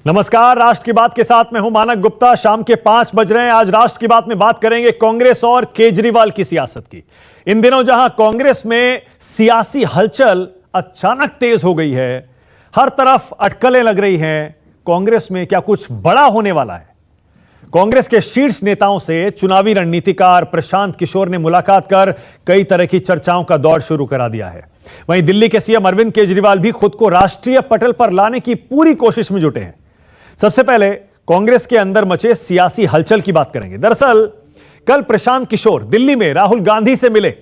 नमस्कार, राष्ट्र की बात के साथ मैं हूं मानक गुप्ता। शाम के 5 बज रहे हैं। आज राष्ट्र की बात में बात करेंगे कांग्रेस और केजरीवाल की सियासत की। इन दिनों जहां कांग्रेस में सियासी हलचल अचानक तेज हो गई है, हर तरफ अटकलें लग रही हैं, कांग्रेस में क्या कुछ बड़ा होने वाला है? कांग्रेस के शीर्ष नेताओं से चुनावी रणनीतिकार प्रशांत किशोर ने मुलाकात कर कई तरह की चर्चाओं का दौर शुरू करा दिया है। वहीं दिल्ली के सीएम अरविंद केजरीवाल भी खुद को राष्ट्रीय पटल पर लाने की पूरी कोशिश में जुटे हैं। सबसे पहले कांग्रेस के अंदर मचे सियासी हलचल की बात करेंगे। दरअसल कल प्रशांत किशोर दिल्ली में राहुल गांधी से मिले।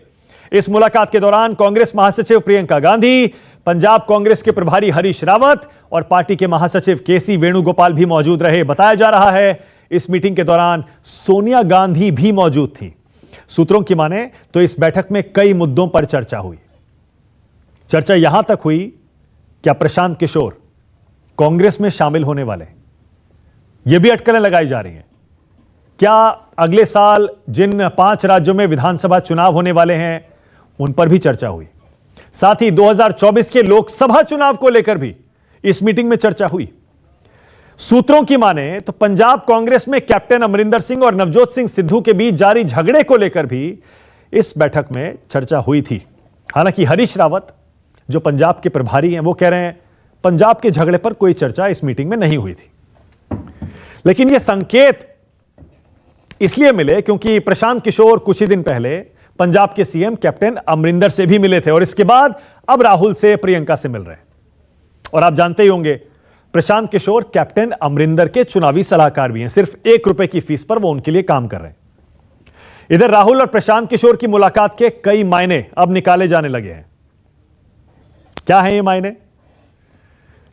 इस मुलाकात के दौरान कांग्रेस महासचिव प्रियंका गांधी, पंजाब कांग्रेस के प्रभारी हरीश रावत और पार्टी के महासचिव केसी वेणुगोपाल भी मौजूद रहे। बताया जा रहा है इस मीटिंग के दौरान सोनिया गांधी भी मौजूद थी। सूत्रों की माने तो इस बैठक में कई मुद्दों पर चर्चा हुई। चर्चा यहां तक हुई, क्या प्रशांत किशोर कांग्रेस में शामिल होने वाले? यह भी अटकलें लगाई जा रही हैं। क्या अगले साल जिन 5 राज्यों में विधानसभा चुनाव होने वाले हैं उन पर भी चर्चा हुई। साथ ही 2024 के लोकसभा चुनाव को लेकर भी इस मीटिंग में चर्चा हुई। सूत्रों की माने तो पंजाब कांग्रेस में कैप्टन अमरिंदर सिंह और नवजोत सिंह सिद्धू के बीच जारी झगड़े को लेकर भी इस बैठक में चर्चा हुई थी। हालांकि हरीश रावत जो पंजाब के प्रभारी हैं वो कह रहे हैं पंजाब के झगड़े पर कोई चर्चा इस मीटिंग में नहीं हुई थी। लेकिन यह संकेत इसलिए मिले क्योंकि प्रशांत किशोर कुछ ही दिन पहले पंजाब के सीएम कैप्टन अमरिंदर से भी मिले थे और इसके बाद अब राहुल से, प्रियंका से मिल रहे हैं। और आप जानते ही होंगे प्रशांत किशोर कैप्टन अमरिंदर के चुनावी सलाहकार भी हैं। सिर्फ 1 रुपए की फीस पर वो उनके लिए काम कर रहे हैं। इधर राहुल और प्रशांत किशोर की मुलाकात के कई मायने अब निकाले जाने लगे हैं। क्या है ये मायने?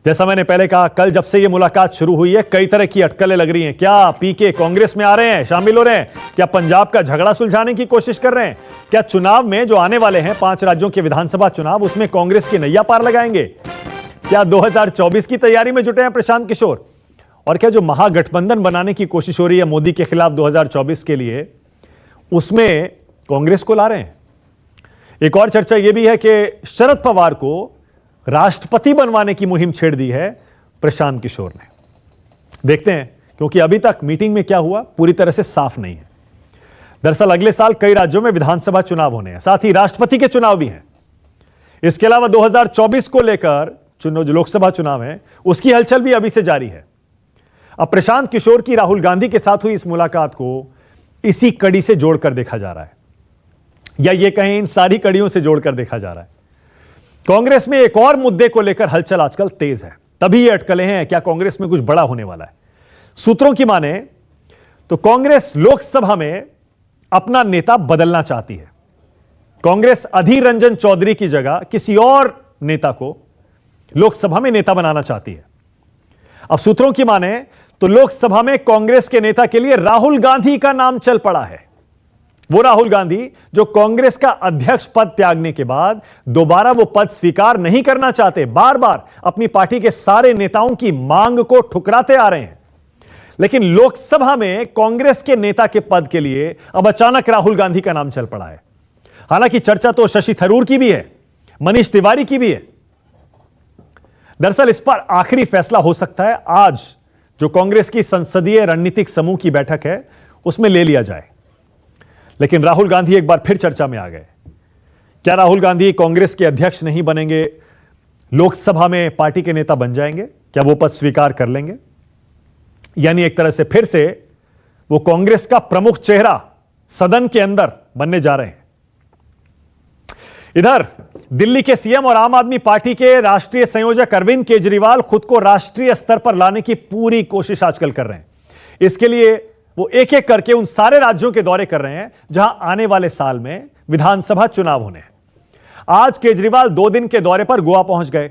जैसा मैंने पहले कहा, कल जब से ये मुलाकात शुरू हुई है कई तरह की अटकलें लग रही हैं। क्या पीके कांग्रेस में आ रहे हैं, शामिल हो रहे हैं? क्या पंजाब का झगड़ा सुलझाने की कोशिश कर रहे हैं? क्या चुनाव में जो आने वाले हैं 5 राज्यों के विधानसभा चुनाव, उसमें कांग्रेस की नैया पार लगाएंगे? क्या 2024 की तैयारी में जुटे हैं प्रशांत किशोर? और क्या जो महागठबंधन बनाने की कोशिश हो रही है मोदी के खिलाफ 2024 के लिए, उसमें कांग्रेस को ला रहे हैं? एक और चर्चा यह भी है कि शरद पवार को राष्ट्रपति बनवाने की मुहिम छेड़ दी है प्रशांत किशोर ने। देखते हैं, क्योंकि अभी तक मीटिंग में क्या हुआ पूरी तरह से साफ नहीं है। दरअसल अगले साल कई राज्यों में विधानसभा चुनाव होने हैं, साथ ही राष्ट्रपति के चुनाव भी हैं। इसके अलावा 2024 को लेकर जो लोकसभा चुनाव है उसकी हलचल भी अभी से जारी है। अब प्रशांत किशोर की राहुल गांधी के साथ हुई इस मुलाकात को इसी कड़ी से जोड़कर देखा जा रहा है, या ये कहें इन सारी कड़ियों से जोड़कर देखा जा रहा है। कांग्रेस में एक और मुद्दे को लेकर हलचल आजकल तेज है, तभी ये अटकलें हैं। क्या कांग्रेस में कुछ बड़ा होने वाला है? सूत्रों की माने तो कांग्रेस लोकसभा में अपना नेता बदलना चाहती है। कांग्रेस अधीर रंजन चौधरी की जगह किसी और नेता को लोकसभा में नेता बनाना चाहती है। अब सूत्रों की माने तो लोकसभा में कांग्रेस के नेता के लिए राहुल गांधी का नाम चल पड़ा है। वो राहुल गांधी जो कांग्रेस का अध्यक्ष पद त्यागने के बाद दोबारा वो पद स्वीकार नहीं करना चाहते, बार बार अपनी पार्टी के सारे नेताओं की मांग को ठुकराते आ रहे हैं। लेकिन लोकसभा में कांग्रेस के नेता के पद के लिए अब अचानक राहुल गांधी का नाम चल पड़ा है। हालांकि चर्चा तो शशि थरूर की भी है, मनीष तिवारी की भी है। दरअसल इस पर आखिरी फैसला हो सकता है आज जो कांग्रेस की संसदीय रणनीतिक समूह की बैठक है उसमें ले लिया जाए। लेकिन राहुल गांधी एक बार फिर चर्चा में आ गए। क्या राहुल गांधी कांग्रेस के अध्यक्ष नहीं बनेंगे, लोकसभा में पार्टी के नेता बन जाएंगे? क्या वो पद स्वीकार कर लेंगे? यानी एक तरह से फिर से वो कांग्रेस का प्रमुख चेहरा सदन के अंदर बनने जा रहे हैं। इधर दिल्ली के सीएम और आम आदमी पार्टी के राष्ट्रीय संयोजक अरविंद केजरीवाल खुद को राष्ट्रीय स्तर पर लाने की पूरी कोशिश आजकल कर रहे हैं। इसके लिए वो एक एक करके उन सारे राज्यों के दौरे कर रहे हैं जहां आने वाले साल में विधानसभा चुनाव होने हैं। आज केजरीवाल 2 दिन के दौरे पर गोवा पहुंच गए।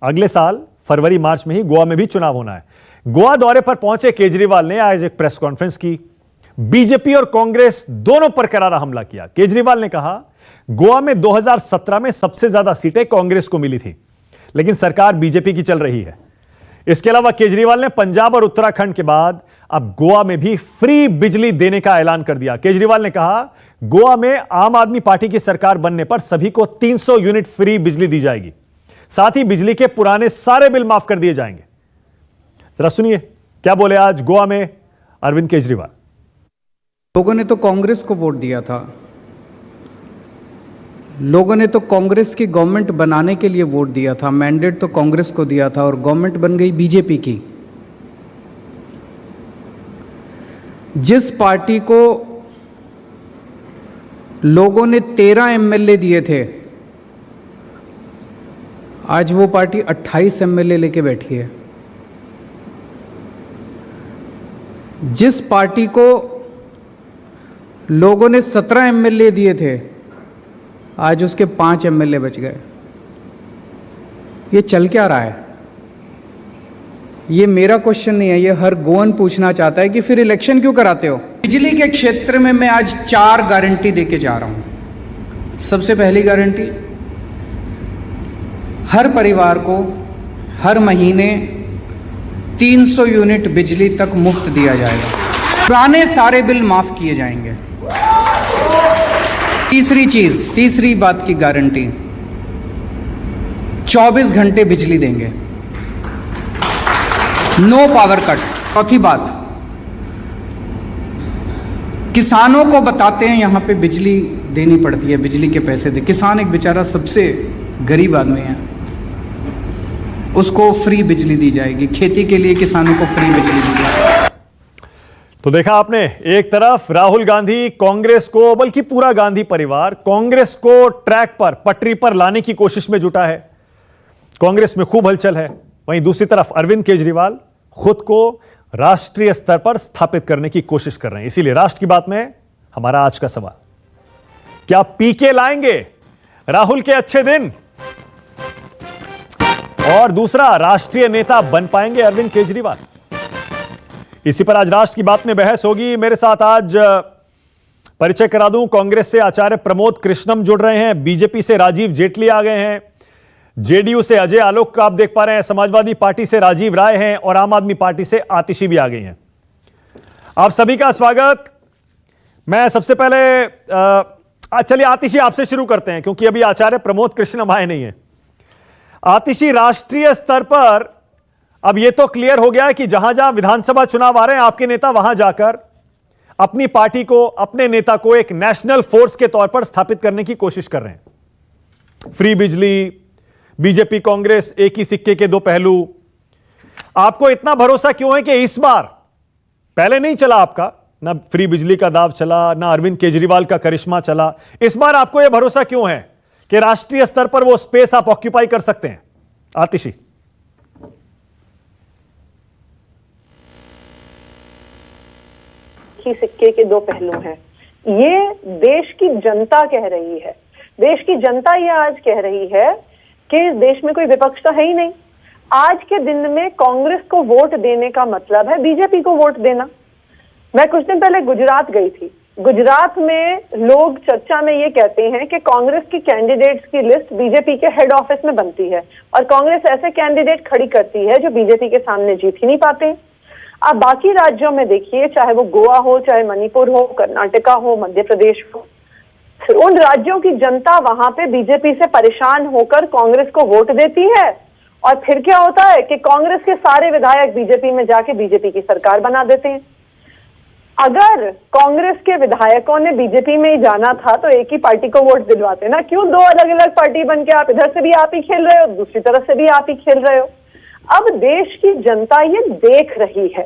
अगले साल फरवरी मार्च में ही गोवा में भी चुनाव होना है। गोवा दौरे पर पहुंचे केजरीवाल ने आज एक प्रेस कॉन्फ्रेंस की। बीजेपी और कांग्रेस दोनों पर करारा हमला किया। केजरीवाल ने कहा गोवा में 2017 में सबसे ज्यादा सीटें कांग्रेस को मिली थी, लेकिन सरकार बीजेपी की चल रही है। इसके अलावा केजरीवाल ने पंजाब और उत्तराखंड के बाद अब गोवा में भी फ्री बिजली देने का ऐलान कर दिया। केजरीवाल ने कहा गोवा में आम आदमी पार्टी की सरकार बनने पर सभी को 300 यूनिट फ्री बिजली दी जाएगी। साथ ही बिजली के पुराने सारे बिल माफ कर दिए जाएंगे। जरा सुनिए क्या बोले आज गोवा में अरविंद केजरीवाल। लोगों ने तो कांग्रेस को वोट दिया था, लोगों ने तो कांग्रेस की गवर्नमेंट बनाने के लिए वोट दिया था, मैंडेट तो कांग्रेस को दिया था और गवर्नमेंट बन गई बीजेपी की। जिस पार्टी को लोगों ने 13 एमएलए दिए थे, आज वो पार्टी 28 एमएलए लेके बैठी है। जिस पार्टी को लोगों ने 17 एमएलए दिए थे, आज उसके 5 एमएलए बच गए। ये चल क्या रहा है? ये मेरा क्वेश्चन नहीं है, ये हर गोवन पूछना चाहता है कि फिर इलेक्शन क्यों कराते हो। बिजली के क्षेत्र में मैं आज 4 गारंटी देके जा रहा हूं। सबसे पहली गारंटी, हर परिवार को हर महीने 300 यूनिट बिजली तक मुफ्त दिया जाएगा, पुराने सारे बिल माफ किए जाएंगे। तीसरी बात की गारंटी, 24 घंटे बिजली देंगे, नो पावर कट। चौथी बात, किसानों को बताते हैं यहां पे बिजली देनी पड़ती है, बिजली के पैसे दे। किसान एक बेचारा सबसे गरीब आदमी है, उसको फ्री बिजली दी जाएगी। खेती के लिए किसानों को फ्री बिजली दी जाएगी। तो देखा आपने, एक तरफ राहुल गांधी कांग्रेस को, बल्कि पूरा गांधी परिवार कांग्रेस को ट्रैक पर, पटरी पर लाने की कोशिश में जुटा है। कांग्रेस में खूब हलचल है। वहीं दूसरी तरफ अरविंद केजरीवाल खुद को राष्ट्रीय स्तर पर स्थापित करने की कोशिश कर रहे हैं। इसीलिए राष्ट्र की बात में हमारा आज का सवाल, क्या पीके लाएंगे राहुल के अच्छे दिन? और दूसरा, राष्ट्रीय नेता बन पाएंगे अरविंद केजरीवाल? इसी पर आज राष्ट्र की बात में बहस होगी। मेरे साथ आज परिचय करा दूं, कांग्रेस से आचार्य प्रमोद कृष्णम जुड़ रहे हैं, बीजेपी से राजीव जेटली आ गए हैं, जेडीयू से अजय आलोक का आप देख पा रहे हैं, समाजवादी पार्टी से राजीव राय हैं और आम आदमी पार्टी से आतिशी भी आ गई हैं। आप सभी का स्वागत। मैं सबसे पहले चलिए आतिशी आपसे शुरू करते हैं, क्योंकि अभी आचार्य प्रमोद कृष्णम आए नहीं है। आतिशी, राष्ट्रीय स्तर पर अब यह तो क्लियर हो गया है कि जहां जहां विधानसभा चुनाव आ रहे हैं, आपके नेता वहां जाकर अपनी पार्टी को, अपने नेता को एक नेशनल फोर्स के तौर पर स्थापित करने की कोशिश कर रहे हैं। फ्री बिजली, बीजेपी कांग्रेस एक ही सिक्के के दो पहलू। आपको इतना भरोसा क्यों है कि इस बार, पहले नहीं चला आपका, ना फ्री बिजली का दाव चला, ना अरविंद केजरीवाल का करिश्मा चला, इस बार आपको यह भरोसा क्यों है कि राष्ट्रीय स्तर पर वो स्पेस आप ऑक्यूपाई कर सकते हैं? आतिशी। सिक्के के दो पहलू हैं, ये देश की जनता कह रही है। देश की जनता ये आज कह रही है कि इस देश में कोई विपक्ष तो है ही नहीं। आज के दिन में कांग्रेस को वोट देने का मतलब है बीजेपी को वोट देना। मैं कुछ दिन पहले गुजरात गई थी। गुजरात में लोग चर्चा में ये कहते हैं कि कांग्रेस की कैंडिडेट्स की लिस्ट बीजेपी के हेड ऑफिस में बनती है और कांग्रेस ऐसे कैंडिडेट खड़ी करती है जो बीजेपी के सामने जीत ही नहीं पाते। आप बाकी राज्यों में देखिए, चाहे वो गोवा हो, चाहे मणिपुर हो, कर्नाटका हो, मध्य प्रदेश हो, उन राज्यों की जनता वहां पे बीजेपी से परेशान होकर कांग्रेस को वोट देती है और फिर क्या होता है कि कांग्रेस के सारे विधायक बीजेपी में जाके बीजेपी की सरकार बना देते हैं। अगर कांग्रेस के विधायकों ने बीजेपी में ही जाना था तो एक ही पार्टी को वोट दिलवाते ना, क्यों दो अलग अलग पार्टी बन के आप इधर से भी आप ही खेल रहे हो, दूसरी तरफ से भी आप ही खेल रहे हो। अब देश की जनता ये देख रही है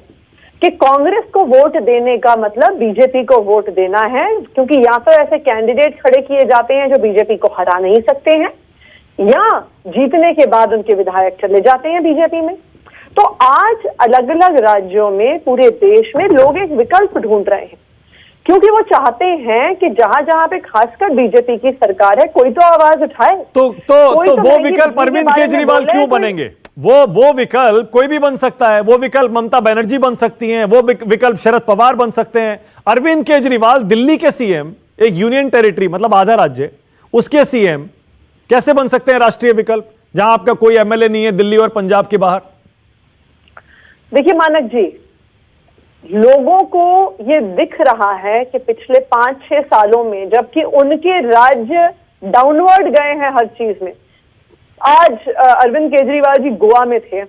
कि कांग्रेस को वोट देने का मतलब बीजेपी को वोट देना है, क्योंकि या तो ऐसे कैंडिडेट खड़े किए जाते हैं जो बीजेपी को हरा नहीं सकते हैं, या जीतने के बाद उनके विधायक चले जाते हैं बीजेपी में। तो आज अलग अलग राज्यों में, पूरे देश में लोग एक विकल्प ढूंढ रहे हैं, क्योंकि वो चाहते हैं कि जहां जहां पे खासकर बीजेपी की सरकार है, कोई तो आवाज उठाए। तो वो विकल्प अरविंद केजरीवाल क्यों बनेंगे? वो विकल्प कोई भी बन सकता है। वो विकल्प ममता बनर्जी बन सकती हैं, वो विकल्प शरद पवार बन सकते हैं। अरविंद केजरीवाल दिल्ली के सीएम, एक यूनियन टेरिटरी मतलब आधा राज्य, उसके सीएम कैसे बन सकते हैं राष्ट्रीय विकल्प, जहां आपका कोई एमएलए नहीं है दिल्ली और पंजाब के बाहर? देखिए मानक जी, लोगों को ये दिख रहा है कि पिछले 5-6 सालों में, जबकि उनके राज्य डाउनवर्ड गए हैं हर चीज में। आज अरविंद केजरीवाल जी गोवा में थे,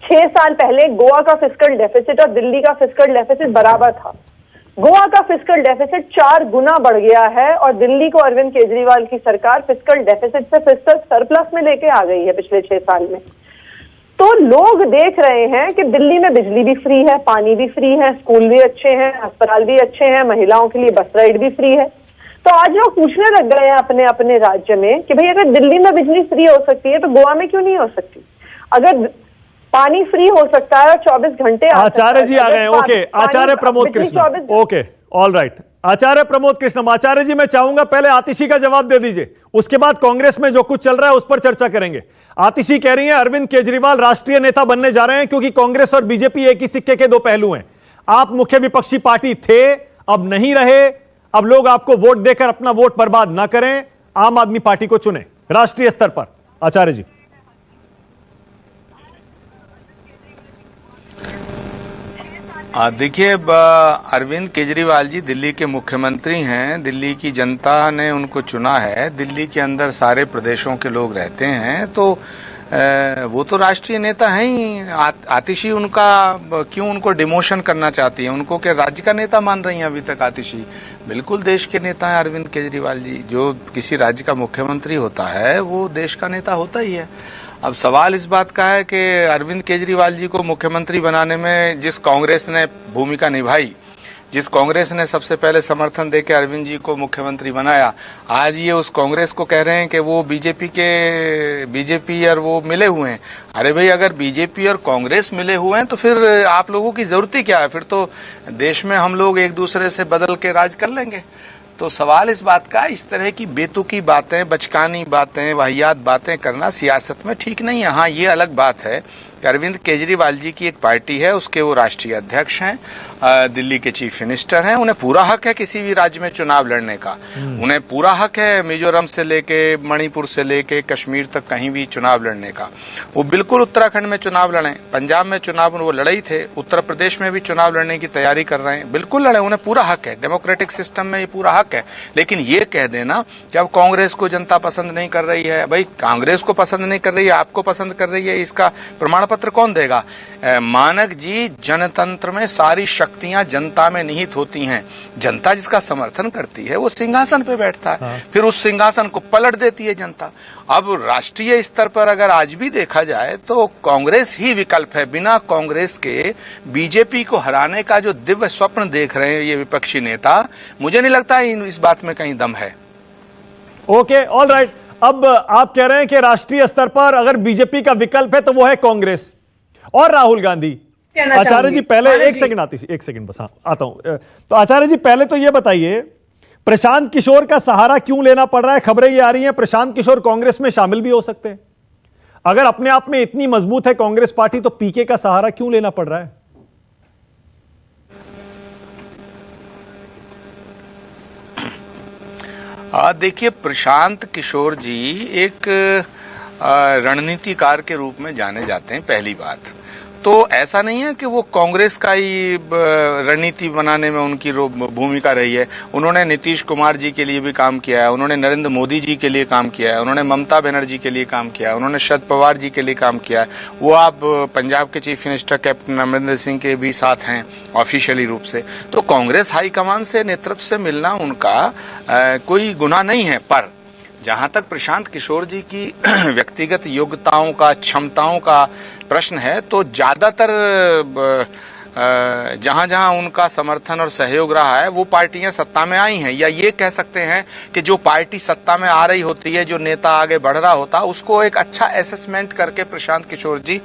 6 साल पहले गोवा का फिस्कल डेफिसिट और दिल्ली का फिस्कल डेफिसिट बराबर था। गोवा का फिस्कल डेफिसिट 4 गुना बढ़ गया है और दिल्ली को अरविंद केजरीवाल की सरकार फिस्कल डेफिसिट से फिस्कल सरप्लस में लेके आ गई है पिछले 6 साल में। तो लोग देख रहे हैं कि दिल्ली में बिजली भी फ्री है, पानी भी फ्री है, स्कूल भी अच्छे हैं, अस्पताल भी अच्छे हैं, महिलाओं के लिए बस राइड भी फ्री है। तो आज लोग पूछने लग गए हैं अपने अपने राज्य में कि भाई अगर दिल्ली में बिजली फ्री हो सकती है तो गोवा में क्यों नहीं हो सकती? अगर पानी फ्री हो सकता है और 24 घंटे आचार्य जी आ गए। Okay, Acharya Pramod Krishna. Okay, all right, Acharya Pramod Krishna. Acharya ji मैं चाहूंगा पहले आतिशी का जवाब दे दीजिए, उसके बाद कांग्रेस में जो कुछ चल रहा है उस पर चर्चा करेंगे। आतिशी कह रही हैं अरविंद केजरीवाल राष्ट्रीय नेता बनने जा रहे हैं क्योंकि कांग्रेस और बीजेपी एक ही सिक्के के दो पहलू हैं। आप मुख्य विपक्षी पार्टी थे, अब नहीं रहे, अब लोग आपको वोट देकर अपना वोट बर्बाद ना करें, आम आदमी पार्टी को चुने राष्ट्रीय स्तर पर। आचार्य जी। देखिए, अरविंद केजरीवाल जी दिल्ली के मुख्यमंत्री हैं। दिल्ली की जनता ने उनको चुना है, दिल्ली के अंदर सारे प्रदेशों के लोग रहते हैं, तो वो तो राष्ट्रीय नेता हैं ही। आतिशी उनका क्यों उनको डिमोशन करना चाहती है? उनको क्या राज्य का नेता मान रही हैं अभी तक आतिशी? बिल्कुल देश के नेता हैं अरविंद केजरीवाल जी। जो किसी राज्य का मुख्यमंत्री होता है वो देश का नेता होता ही है। अब सवाल इस बात का है कि अरविंद केजरीवाल जी को मुख्यमंत्री बनाने में जिस कांग्रेस ने भूमिका निभाई, जिस कांग्रेस ने सबसे पहले समर्थन देकर अरविंद जी को मुख्यमंत्री बनाया, आज ये उस कांग्रेस को कह रहे हैं कि वो बीजेपी और वो मिले हुए हैं। अरे भाई, अगर बीजेपी और कांग्रेस मिले हुए हैं तो फिर आप लोगों की जरूरत ही क्या है? फिर तो देश में हम लोग एक दूसरे से बदल के राज कर लेंगे। तो सवाल इस बात का, इस तरह की बेतुकी बातें, बचकानी बातें, वाहियात बातें करना सियासत में ठीक नहीं है। हाँ, ये अलग बात है कि अरविंद केजरीवाल जी की एक पार्टी है, उसके वो राष्ट्रीय अध्यक्ष हैं, दिल्ली के चीफ मिनिस्टर हैं, उन्हें पूरा हक है किसी भी राज्य में चुनाव लड़ने का। उन्हें पूरा हक है मिजोरम से लेके मणिपुर से लेके कश्मीर तक कहीं भी चुनाव लड़ने का। वो बिल्कुल उत्तराखंड में चुनाव लड़े, पंजाब में चुनाव वो लड़े ही थे, उत्तर प्रदेश में भी चुनाव लड़ने की तैयारी कर रहे हैं, बिल्कुल लड़े, उन्हें पूरा हक है, डेमोक्रेटिक सिस्टम में ये पूरा हक है। लेकिन ये कह देना कि अब कांग्रेस को जनता पसंद नहीं कर रही है, भाई कांग्रेस को पसंद नहीं कर रही है, आपको पसंद कर रही है, इसका प्रमाण पत्र कौन देगा? मानक जी, जनतंत्र में सारी शक्तियां जनता में निहित होती हैं। जनता जिसका समर्थन करती है वो सिंहासन पे बैठता है। हाँ। फिर उस सिंहासन को पलट देती है जनता। अब राष्ट्रीय स्तर पर अगर आज भी देखा जाए तो कांग्रेस ही विकल्प है। बिना कांग्रेस के बीजेपी को हराने का जो दिव्य स्वप्न देख रहे हैं ये विपक्षी नेता, मुझे नहीं लगता इस बात में कहीं दम है। Okay, all right. अब आप कह रहे हैं कि राष्ट्रीय स्तर पर अगर बीजेपी का विकल्प है तो वो है कांग्रेस और राहुल गांधी। आचार्य जी पहले एक सेकंड बस, हाँ आता हूं। तो आचार्य जी पहले तो ये बताइए, प्रशांत किशोर का सहारा क्यों लेना पड़ रहा है? खबरें ये आ रही हैं प्रशांत किशोर कांग्रेस में शामिल भी हो सकते हैं। अगर अपने आप में इतनी मजबूत है कांग्रेस पार्टी तो पीके का सहारा क्यों लेना पड़ रहा है? देखिए, प्रशांत किशोर जी एक रणनीतिकार के रूप में जाने जाते हैं। पहली बात तो ऐसा नहीं है कि वो कांग्रेस का ही रणनीति बनाने में उनकी भूमिका रही है। उन्होंने नीतीश कुमार जी के लिए भी काम किया है, उन्होंने नरेंद्र मोदी जी के लिए काम किया है, उन्होंने ममता बनर्जी के लिए काम किया है, उन्होंने शरद पवार जी के लिए काम किया है। वो आप पंजाब के chief minister captain Amarinder Singh के भी साथ हैं ऑफिशियली रूप से। तो कांग्रेस हाईकमान से, नेतृत्व से मिलना उनका कोई गुनाह नहीं है। पर जहां तक प्रशांत किशोर जी की व्यक्तिगत योग्यताओं का, क्षमताओं का प्रश्न है, तो ज्यादातर जहां जहां उनका समर्थन और सहयोग रहा है वो पार्टियां सत्ता में आई हैं, या ये कह सकते हैं कि जो पार्टी सत्ता में आ रही होती है, जो नेता आगे बढ़ रहा होता, उसको एक अच्छा असेसमेंट करके प्रशांत किशोर जी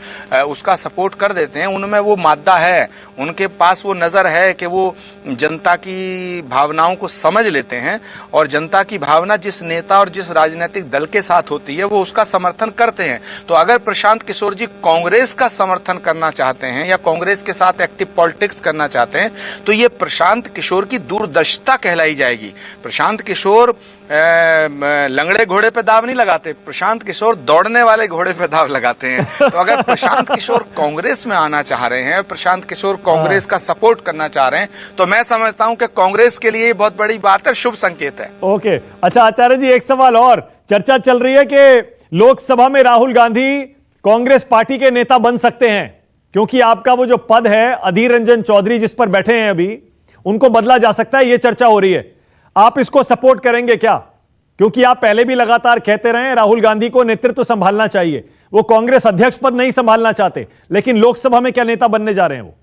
उसका सपोर्ट कर देते हैं। उनमें वो मादा है, उनके पास वो नजर है कि वो जनता की भावनाओं को समझ लेते हैं और जनता की भावना जिस नेता और जिस राजनीतिक दल के साथ होती है वो उसका समर्थन करते हैं। तो अगर प्रशांत किशोर जी कांग्रेस का समर्थन करना चाहते हैं या कांग्रेस के साथ एक्टिव पॉलिटिक्स करना चाहते हैं तो ये प्रशांत किशोर की दूरदर्शिता कहलाई जाएगी। प्रशांत किशोर लंगड़े घोड़े पे दाव नहीं लगाते, प्रशांत किशोर दौड़ने वाले घोड़े पे दाव लगाते हैं। तो अगर प्रशांत किशोर कांग्रेस में आना चाह रहे हैं, प्रशांत किशोर कांग्रेस का सपोर्ट करना चाह रहे हैं, तो मैं समझता हूं कि कांग्रेस के लिए बहुत बड़ी बात है, शुभ संकेत है। ओके, अच्छा आचार्य जी एक सवाल और। चर्चा चल रही है कि लोकसभा में राहुल गांधी कांग्रेस पार्टी के नेता बन सकते हैं, क्योंकि आपका वो जो पद है अधीर रंजन चौधरी जिस पर बैठे हैं अभी, उनको बदला जा सकता है, यह चर्चा हो रही है। आप इसको सपोर्ट करेंगे क्या? क्योंकि आप पहले भी लगातार कहते रहे राहुल गांधी को नेतृत्व संभालना चाहिए, वो कांग्रेस अध्यक्ष पद नहीं संभालना चाहते, लेकिन लोकसभा में क्या नेता बनने जा रहे हैं वो?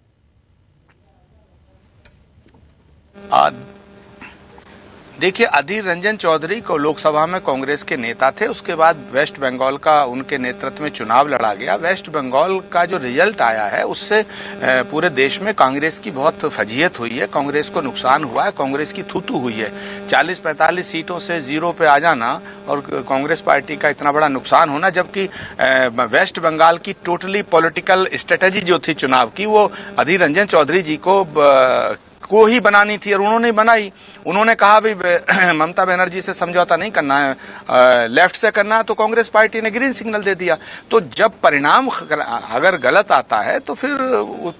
देखिए, अधीर रंजन चौधरी को लोकसभा में कांग्रेस के नेता थे, उसके बाद वेस्ट बंगाल का उनके नेतृत्व में चुनाव लड़ा गया। वेस्ट बंगाल का जो रिजल्ट आया है उससे पूरे देश में कांग्रेस की बहुत फजीहत हुई है, कांग्रेस को नुकसान हुआ है, कांग्रेस की थूथू हुई है। 40-45 सीटों से 0 पे आ जाना और कांग्रेस पार्टी का इतना बड़ा नुकसान होना, जबकि वेस्ट बंगाल की टोटली पॉलिटिकल स्ट्रेटेजी जो थी चुनाव की, वो अधीर रंजन चौधरी जी को ही बनानी थी और उन्होंने बनाई। उन्होंने कहा भी ममता बनर्जी से समझौता नहीं करना है, लेफ्ट से करना है, तो कांग्रेस पार्टी ने ग्रीन सिग्नल दे दिया। तो जब परिणाम अगर गलत आता है तो फिर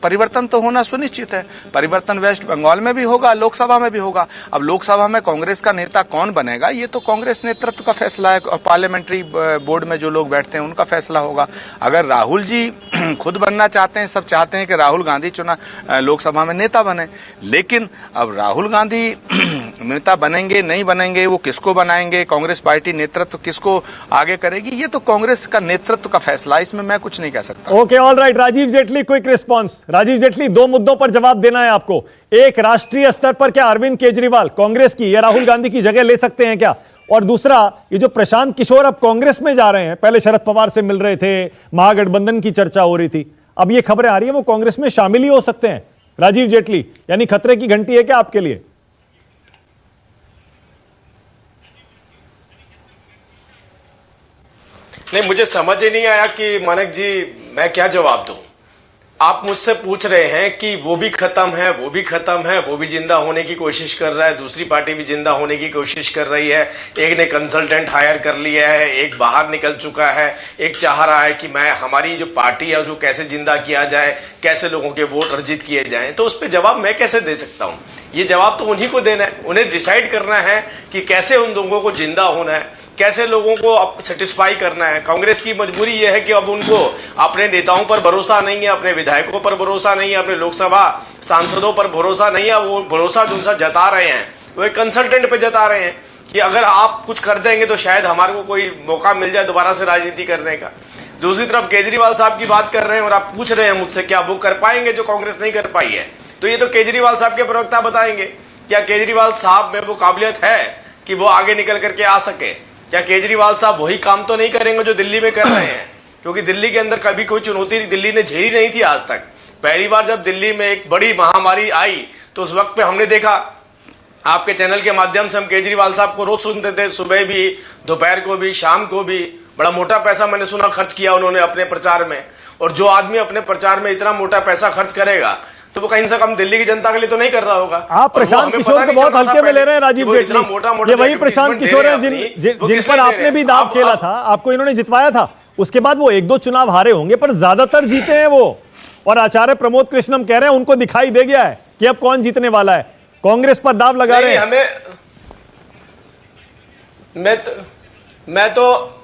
परिवर्तन तो होना सुनिश्चित है। परिवर्तन वेस्ट बंगाल में भी होगा, लोकसभा में भी होगा। अब लोकसभा में कांग्रेस का नेता कौन बनेगा ये तो कांग्रेस नेतृत्व का फैसला है और पार्लियामेंट्री बोर्ड में जो लोग बैठते हैं उनका फैसला होगा। अगर राहुल जी खुद बनना चाहते हैं, सब चाहते हैं कि राहुल गांधी लोकसभा में नेता बने, लेकिन अब राहुल गांधी नेता बनेंगे नहीं बनेंगे, वो किसको बनाएंगे, कांग्रेस पार्टी नेतृत्व किसको आगे करेगी, ये तो कांग्रेस का नेतृत्व का फैसला है, इसमें मैं कुछ नहीं कह सकता। Okay, all right. Rajeev Jaitley, quick response. Rajeev Jaitley, 2 मुद्दों पर जवाब देना है आपको। एक, राष्ट्रीय स्तर पर क्या अरविंद केजरीवाल कांग्रेस की या राहुल गांधी की जगह ले सकते हैं क्या? और दूसरा, ये जो प्रशांत किशोर अब कांग्रेस में जा रहे हैं, पहले शरद पवार से मिल रहे थे, महागठबंधन की चर्चा हो रही थी, अब ये खबरें आ रही है वो कांग्रेस में शामिल ही हो सकते हैं। राजीव जेटली, यानी खतरे की घंटी है क्या आपके लिए? नहीं, मुझे समझ ही नहीं आया कि मानक जी मैं क्या जवाब दूं। आप मुझसे पूछ रहे हैं कि वो भी खत्म है, वो भी खत्म है, वो भी जिंदा होने की कोशिश कर रहा है, दूसरी पार्टी भी जिंदा होने की कोशिश कर रही है, एक ने कंसल्टेंट हायर कर लिया है, एक बाहर निकल चुका है, एक चाह रहा है कि मैं हमारी जो पार्टी है उसको कैसे जिंदा किया जाए, कैसे लोगों के वोट अर्जित किए जाएं। तो उस पर जवाब मैं कैसे दे सकता हूं? ये जवाब तो उन्हीं को देना है, उन्हें डिसाइड करना है कि कैसे उन लोगों को जिंदा होना है, कैसे लोगों को अब सेटिस्फाई करना है। कांग्रेस की मजबूरी यह है कि अब उनको अपने नेताओं पर भरोसा नहीं है, अपने विधायकों पर भरोसा नहीं है, अपने लोकसभा सांसदों पर भरोसा नहीं है। वो भरोसा जो उनसे जता रहे हैं वो एक कंसल्टेंट पे जता रहे हैं कि अगर आप कुछ कर देंगे तो शायद हमारे को कोई मौका मिल जाए दोबारा से राजनीति करने का। दूसरी तरफ केजरीवाल साहब की बात कर रहे हैं और आप पूछ रहे हैं मुझसे क्या वो कर पाएंगे जो कांग्रेस नहीं कर पाई है। तो ये तो केजरीवाल साहब के प्रवक्ता बताएंगे, क्या केजरीवाल साहब में वो काबिलियत है कि वो आगे निकल करके आ सके? क्या केजरीवाल साहब वही काम तो नहीं करेंगे जो दिल्ली में कर रहे हैं? क्योंकि दिल्ली के अंदर कभी कोई चुनौती दिल्ली ने झेली नहीं थी आज तक। पहली बार जब दिल्ली में एक बड़ी महामारी आई तो उस वक्त पे हमने देखा, आपके चैनल के माध्यम से हम केजरीवाल साहब को रोज सुनते थे, सुबह भी, दोपहर को भी, शाम को भी। बड़ा मोटा पैसा मैंने सुना खर्च किया उन्होंने अपने प्रचार में। और जो आदमी अपने प्रचार में इतना मोटा पैसा खर्च करेगा तो वो कहीं से कम दिल्ली की जनता के लिए तो नहीं कर रहा होगा। आप प्रशांत किशोर को बहुत हल्के में ले रहे हैं राजीव जेटली। ये वही प्रशांत किशोर हैं जिन पर आपने भी दाव खेला था, आपको इन्होंने जितवाया था। उसके बाद वो 1-2 चुनाव हारे होंगे पर ज्यादातर जीते हैं वो। और आचार्य प्रमोद कृष्णम कह रहे हैं उनको दिखाई दे गया है कि अब कौन जीतने वाला है। कांग्रेस पर दाव लगा रहे हैं। मैं तो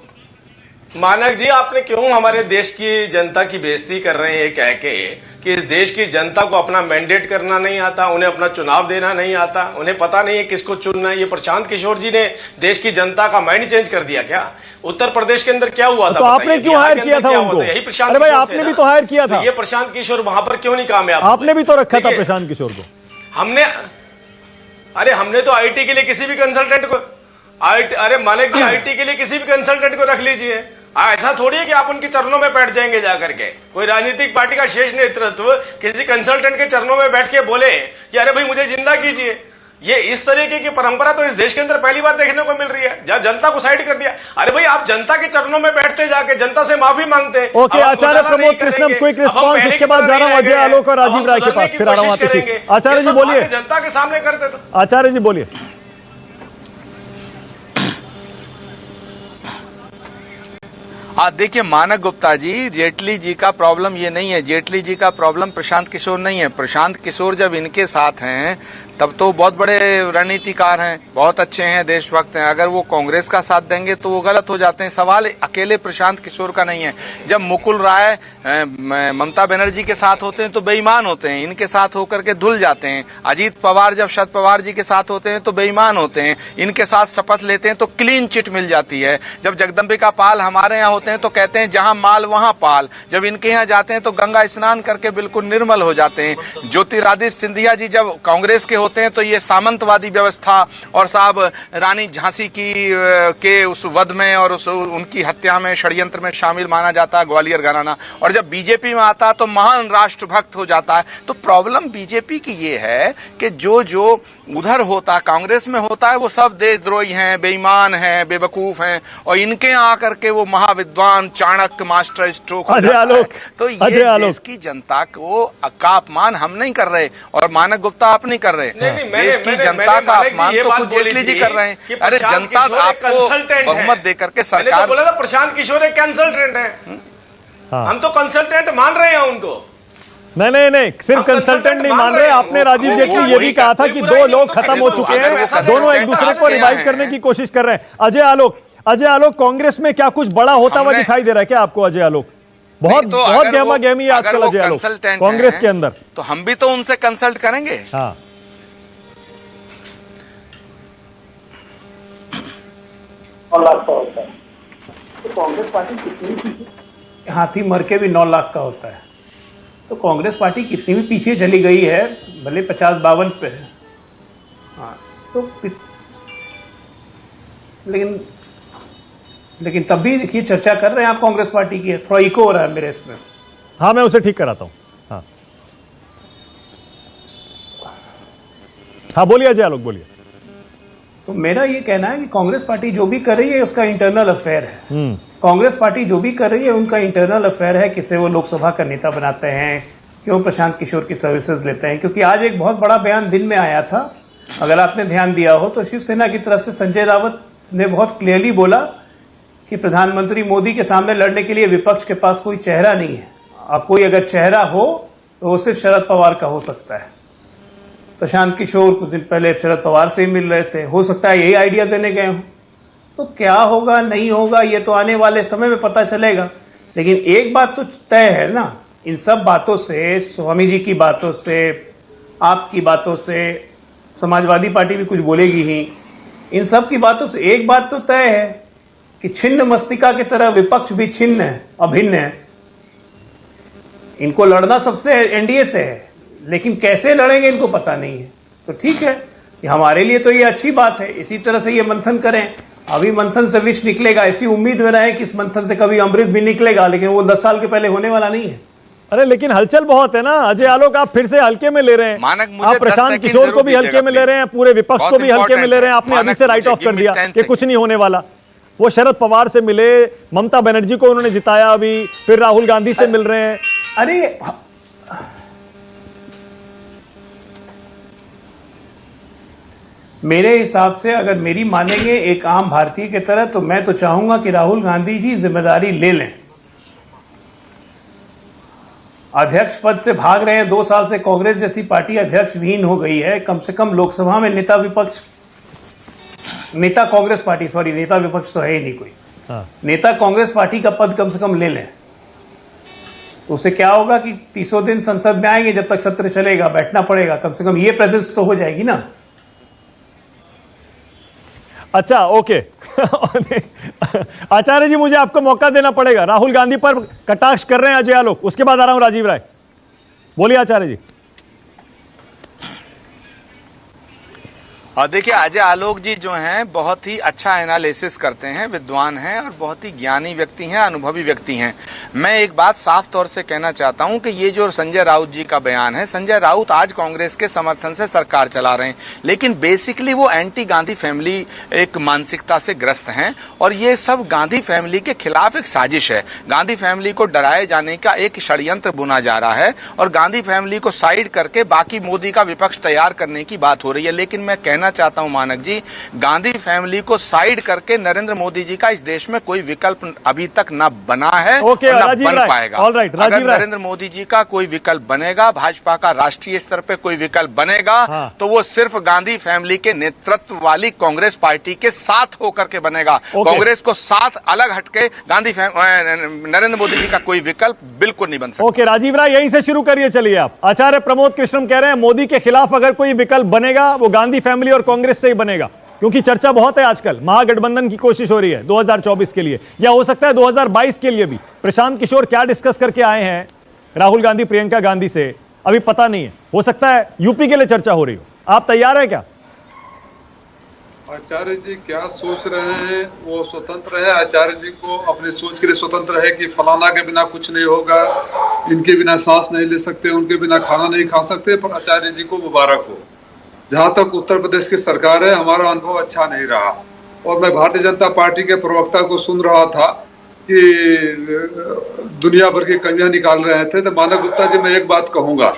मानक जी, आपने क्यों हमारे देश की जनता की बेइज्जती कर रहे हैं कह के कि इस देश की जनता को अपना मैंडेट करना नहीं आता, उन्हें अपना चुनाव देना नहीं आता, उन्हें पता नहीं है किसको चुनना है। ये प्रशांत किशोर जी ने देश की जनता का माइंड चेंज कर दिया क्या? उत्तर प्रदेश के अंदर क्या हुआ था? तो आपने क्यों हायर किया था उनको? यही प्रशांत अरे भाई, आपने भी तो हायर किया था। ये प्रशांत किशोर वहां पर क्यों नहीं कामयाब? आपने भी तो रखा था प्रशांत किशोर को। हमने तो आईटी के लिए किसी भी कंसल्टेंट को अरे मालिक जी, आईटी के लिए किसी भी कंसल्टेंट को रख लीजिए। ऐसा थोड़ी है कि आप उनके चरणों में बैठ जाएंगे जाकर के। कोई राजनीतिक पार्टी का शीर्ष नेतृत्व किसी कंसल्टेंट के चरणों में बैठ के बोले कि अरे भाई मुझे जिंदा कीजिए, ये इस तरीके की परंपरा तो इस देश के अंदर पहली बार देखने को मिल रही है। जब जनता को साइड कर दिया, अरे भाई आप जनता के चरणों में बैठते जाके जनता से माफी मांगते। Okay, Acharya Pramod Krishnam, quick response. उसके बाद जा रहा हूं अजय आलोक और राजीव राय के पास, फिर आ रहा हूं आतिशी। आचार्य जी बोलिए। जनता के सामने करते थे। आचार्य जी बोलिए। देखिए मानक गुप्ता जी, जेटली जी का प्रॉब्लम ये नहीं है, जेटली जी का प्रॉब्लम प्रशांत किशोर नहीं है। प्रशांत किशोर जब इनके साथ हैं तब तो बहुत बड़े रणनीतिकार हैं, बहुत अच्छे हैं, देशभक्त हैं। अगर वो कांग्रेस का साथ देंगे तो वो गलत हो जाते हैं। सवाल अकेले प्रशांत किशोर का नहीं है। जब मुकुल राय ममता बनर्जी के साथ होते हैं तो बेईमान होते हैं, इनके साथ होकर के धुल जाते हैं। अजीत पवार जब शरद पवार जी के साथ होते हैं तो बेईमान होते हैं, इनके साथ शपथ लेते हैं तो क्लीन चिट मिल जाती है। जब जगदम्बिका पाल हमारे यहाँ होते हैं तो कहते हैं जहां माल वहां पाल। जब इनके यहाँ जाते हैं तो गंगा स्नान करके बिल्कुल निर्मल हो जाते हैं। ज्योतिरादित्य सिंधिया जी जब कांग्रेस के होते हैं तो ये सामंतवादी व्यवस्था और साहब रानी झांसी के उस वध में और उनकी हत्या में षड्यंत्र में शामिल माना जाता है, ग्वालियर घराना। और जब बीजेपी में आता है तो महान राष्ट्रभक्त हो जाता है। तो प्रॉब्लम बीजेपी की ये है कि जो उधर होता, कांग्रेस में होता है, वो सब देशद्रोही हैं, बेईमान हैं, बेवकूफ हैं, और इनके यहाँ आकर के वो महाविद्वान चाणक्य मास्टर स्ट्रोक हो जाता है। तो ये देश की जनता को का अपमान हम नहीं कर रहे और मानक गुप्ता आप नहीं कर रहे। देश की जनता का अपमान तो खुद जेटली जी कर रहे हैं। अरे जनता आपको बहुमत देकर के सरकार बोला था प्रशांत किशोर एक कंसल्टेंट है। हम तो कंसल्टेंट मान रहे हैं उनको। नहीं, सिर्फ कंसल्टेंट नहीं मान रहे। आपने राजीव जेटली ये भी कहा था कि दो लोग खत्म हो चुके हैं, दोनों एक दूसरे को रिवाइव करने की कोशिश कर रहे हैं। अजय आलोक, कांग्रेस में क्या कुछ बड़ा होता हुआ दिखाई दे रहा है क्या आपको अजय आलोक? बहुत गहमा गहमी है आजकल अजय आलोक कांग्रेस के अंदर। तो हम भी तो उनसे कंसल्ट करेंगे। हाँ, लाख का होता है तो कांग्रेस पार्टी कितनी हाथी मर के भी 9 लाख का होता है। तो कांग्रेस पार्टी कितनी भी पीछे चली गई है, भले 50-52 पे है, हाँ, तो लेकिन तब भी देखिए चर्चा कर रहे हैं आप कांग्रेस पार्टी की। थोड़ा इको हो रहा है मेरे इसमें। हाँ, मैं उसे ठीक कराता हूँ। हाँ, बोलिए अजय आलोक, बोलिए। तो मेरा ये कहना है कि कांग्रेस पार्टी जो भी कर रही है उसका इंटरनल अफेयर है। कांग्रेस पार्टी जो भी कर रही है उनका इंटरनल अफेयर है। किसे वो लोकसभा का नेता बनाते हैं, क्यों प्रशांत किशोर की सर्विसेज लेते हैं। क्योंकि आज एक बहुत बड़ा बयान दिन में आया था, अगर आपने ध्यान दिया हो तो शिवसेना की तरफ से संजय रावत ने बहुत क्लियरली बोला कि प्रधानमंत्री मोदी के सामने लड़ने के लिए विपक्ष के पास कोई चेहरा नहीं है। अब कोई अगर चेहरा हो तो वो सिर्फ शरद पवार का हो सकता है। प्रशांत किशोर कुछ दिन पहले शरद पवार से ही मिल रहे थे, हो सकता है यही आइडिया देने गए हों। तो क्या होगा नहीं होगा ये तो आने वाले समय में पता चलेगा। लेकिन एक बात तो तय है ना, इन सब बातों से, स्वामी जी की बातों से, आपकी बातों से, समाजवादी पार्टी भी कुछ बोलेगी ही, इन सब की बातों से एक बात तो तय है कि छिन्न मस्तिका की तरह विपक्ष भी छिन्न है, अभिन्न है। इनको लड़ना सबसे एनडीए से है, लेकिन कैसे लड़ेंगे इनको पता नहीं है। तो ठीक है, हमारे लिए तो ये अच्छी बात है। इसी तरह से ये मंथन करें। अभी मंथन से विष निकलेगा, ऐसी उम्मीद में रहे कि इस मंथन से कभी अमृत भी निकलेगा, लेकिन वो 10 साल के पहले होने वाला नहीं है। अरे लेकिन हलचल बहुत है ना अजय आलोक, आप फिर से हल्के में ले रहे हैं। आप प्रशांत किशोर को भी हल्के में ले रहे हैं, पूरे विपक्ष को भी हल्के में ले रहे हैं। आपने अभी से राइट ऑफ कर दिया कि कुछ नहीं होने वाला। वो शरद पवार से मिले, ममता बनर्जी को उन्होंने जिताया, अभी फिर राहुल गांधी से मिल रहे हैं। अरे मेरे हिसाब से अगर मेरी मानेंगे एक आम भारतीय की तरह, तो मैं तो चाहूंगा कि राहुल गांधी जी जिम्मेदारी ले लें। अध्यक्ष पद से भाग रहे हैं 2 साल से, कांग्रेस जैसी पार्टी अध्यक्ष विहीन हो गई है। कम से कम लोकसभा में नेता विपक्ष तो है ही नहीं कोई। नेता कांग्रेस पार्टी का पद कम से कम ले लें। तो उससे क्या होगा कि 30 दिन संसद में आएंगे, जब तक सत्र चलेगा बैठना पड़ेगा, कम से कम ये प्रेजेंस तो हो जाएगी ना। अच्छा, ओके। आचार्य जी, मुझे आपको मौका देना पड़ेगा। राहुल गांधी पर कटाक्ष कर रहे हैं अजय आलोक, उसके बाद आ रहा हूं राजीव राय। बोलिए आचार्य जी। और देखिए, अजय आलोक जी जो हैं बहुत ही अच्छा एनालिसिस करते हैं, विद्वान हैं और बहुत ही ज्ञानी व्यक्ति हैं, अनुभवी व्यक्ति हैं। मैं एक बात साफ तौर से कहना चाहता हूं कि ये जो संजय राउत जी का बयान है, संजय राउत आज कांग्रेस के समर्थन से सरकार चला रहे हैं, लेकिन बेसिकली वो एंटी गांधी फैमिली एक मानसिकता से ग्रस्त हैं और ये सब गांधी फैमिली के खिलाफ एक साजिश है। गांधी फैमिली को डराए जाने का एक षड्यंत्र बुना जा रहा है और गांधी फैमिली को साइड करके बाकी मोदी का विपक्ष तैयार करने की बात हो रही है। लेकिन मैं कहना कहना चाहता हूं मानक जी, गांधी फैमिली को साइड करके नरेंद्र मोदी जी का इस देश में कोई विकल्प अभी तक न बना है ओके, और न राजीव बन राय, पाएगा। ऑल राइट, राजीव अगर राय। नरेंद्र मोदी जी का कोई विकल्प बनेगा, भाजपा का राष्ट्रीय स्तर पे कोई विकल्प बनेगा, हाँ। तो वो सिर्फ गांधी फैमिली के नेतृत्व वाली कांग्रेस पार्टी के साथ होकर के बनेगा। ओके। कांग्रेस को साथ अलग हटके नरेंद्र मोदी जी का कोई विकल्प बिल्कुल नहीं बन सकता। ओके राजीव राय, यहीं से शुरू करिए। चलिए, आप आचार्य प्रमोद कृष्णम कह रहे हैं मोदी के खिलाफ अगर कोई विकल्प बनेगा वो गांधी फैमिली और कांग्रेस से ही बनेगा, क्योंकि चर्चा बहुत है आजकल, महागठबंधन की कोशिश हो रही है 2024 के लिए, या हो सकता है 2022 के लिए भी। प्रशांत किशोर क्या डिस्कस करके आए हैं राहुल गांधी प्रियंका गांधी से अभी पता नहीं है, हो सकता है यूपी के लिए चर्चा हो रही हो। आप तैयार है क्या? आचार्य जी क्या सोच रहे हैं वो स्वतंत्र है। आचार्य जी को अपनी सोच के लिए स्वतंत्र है कि फलाना के बिना कुछ नहीं होगा, इनके बिना सांस नहीं ले सकते, उनके बिना खाना नहीं खा सकते। पर आचार्य जी को मुबारक हो। जहां तक उत्तर प्रदेश की सरकार है, हमारा अनुभव अच्छा नहीं रहा। और मैं भारतीय जनता पार्टी के प्रवक्ता को सुन रहा था कि दुनिया भर की कन्या निकाल रहे थे। तो मानव गुप्ता जी, मैं एक बात कहूंगा,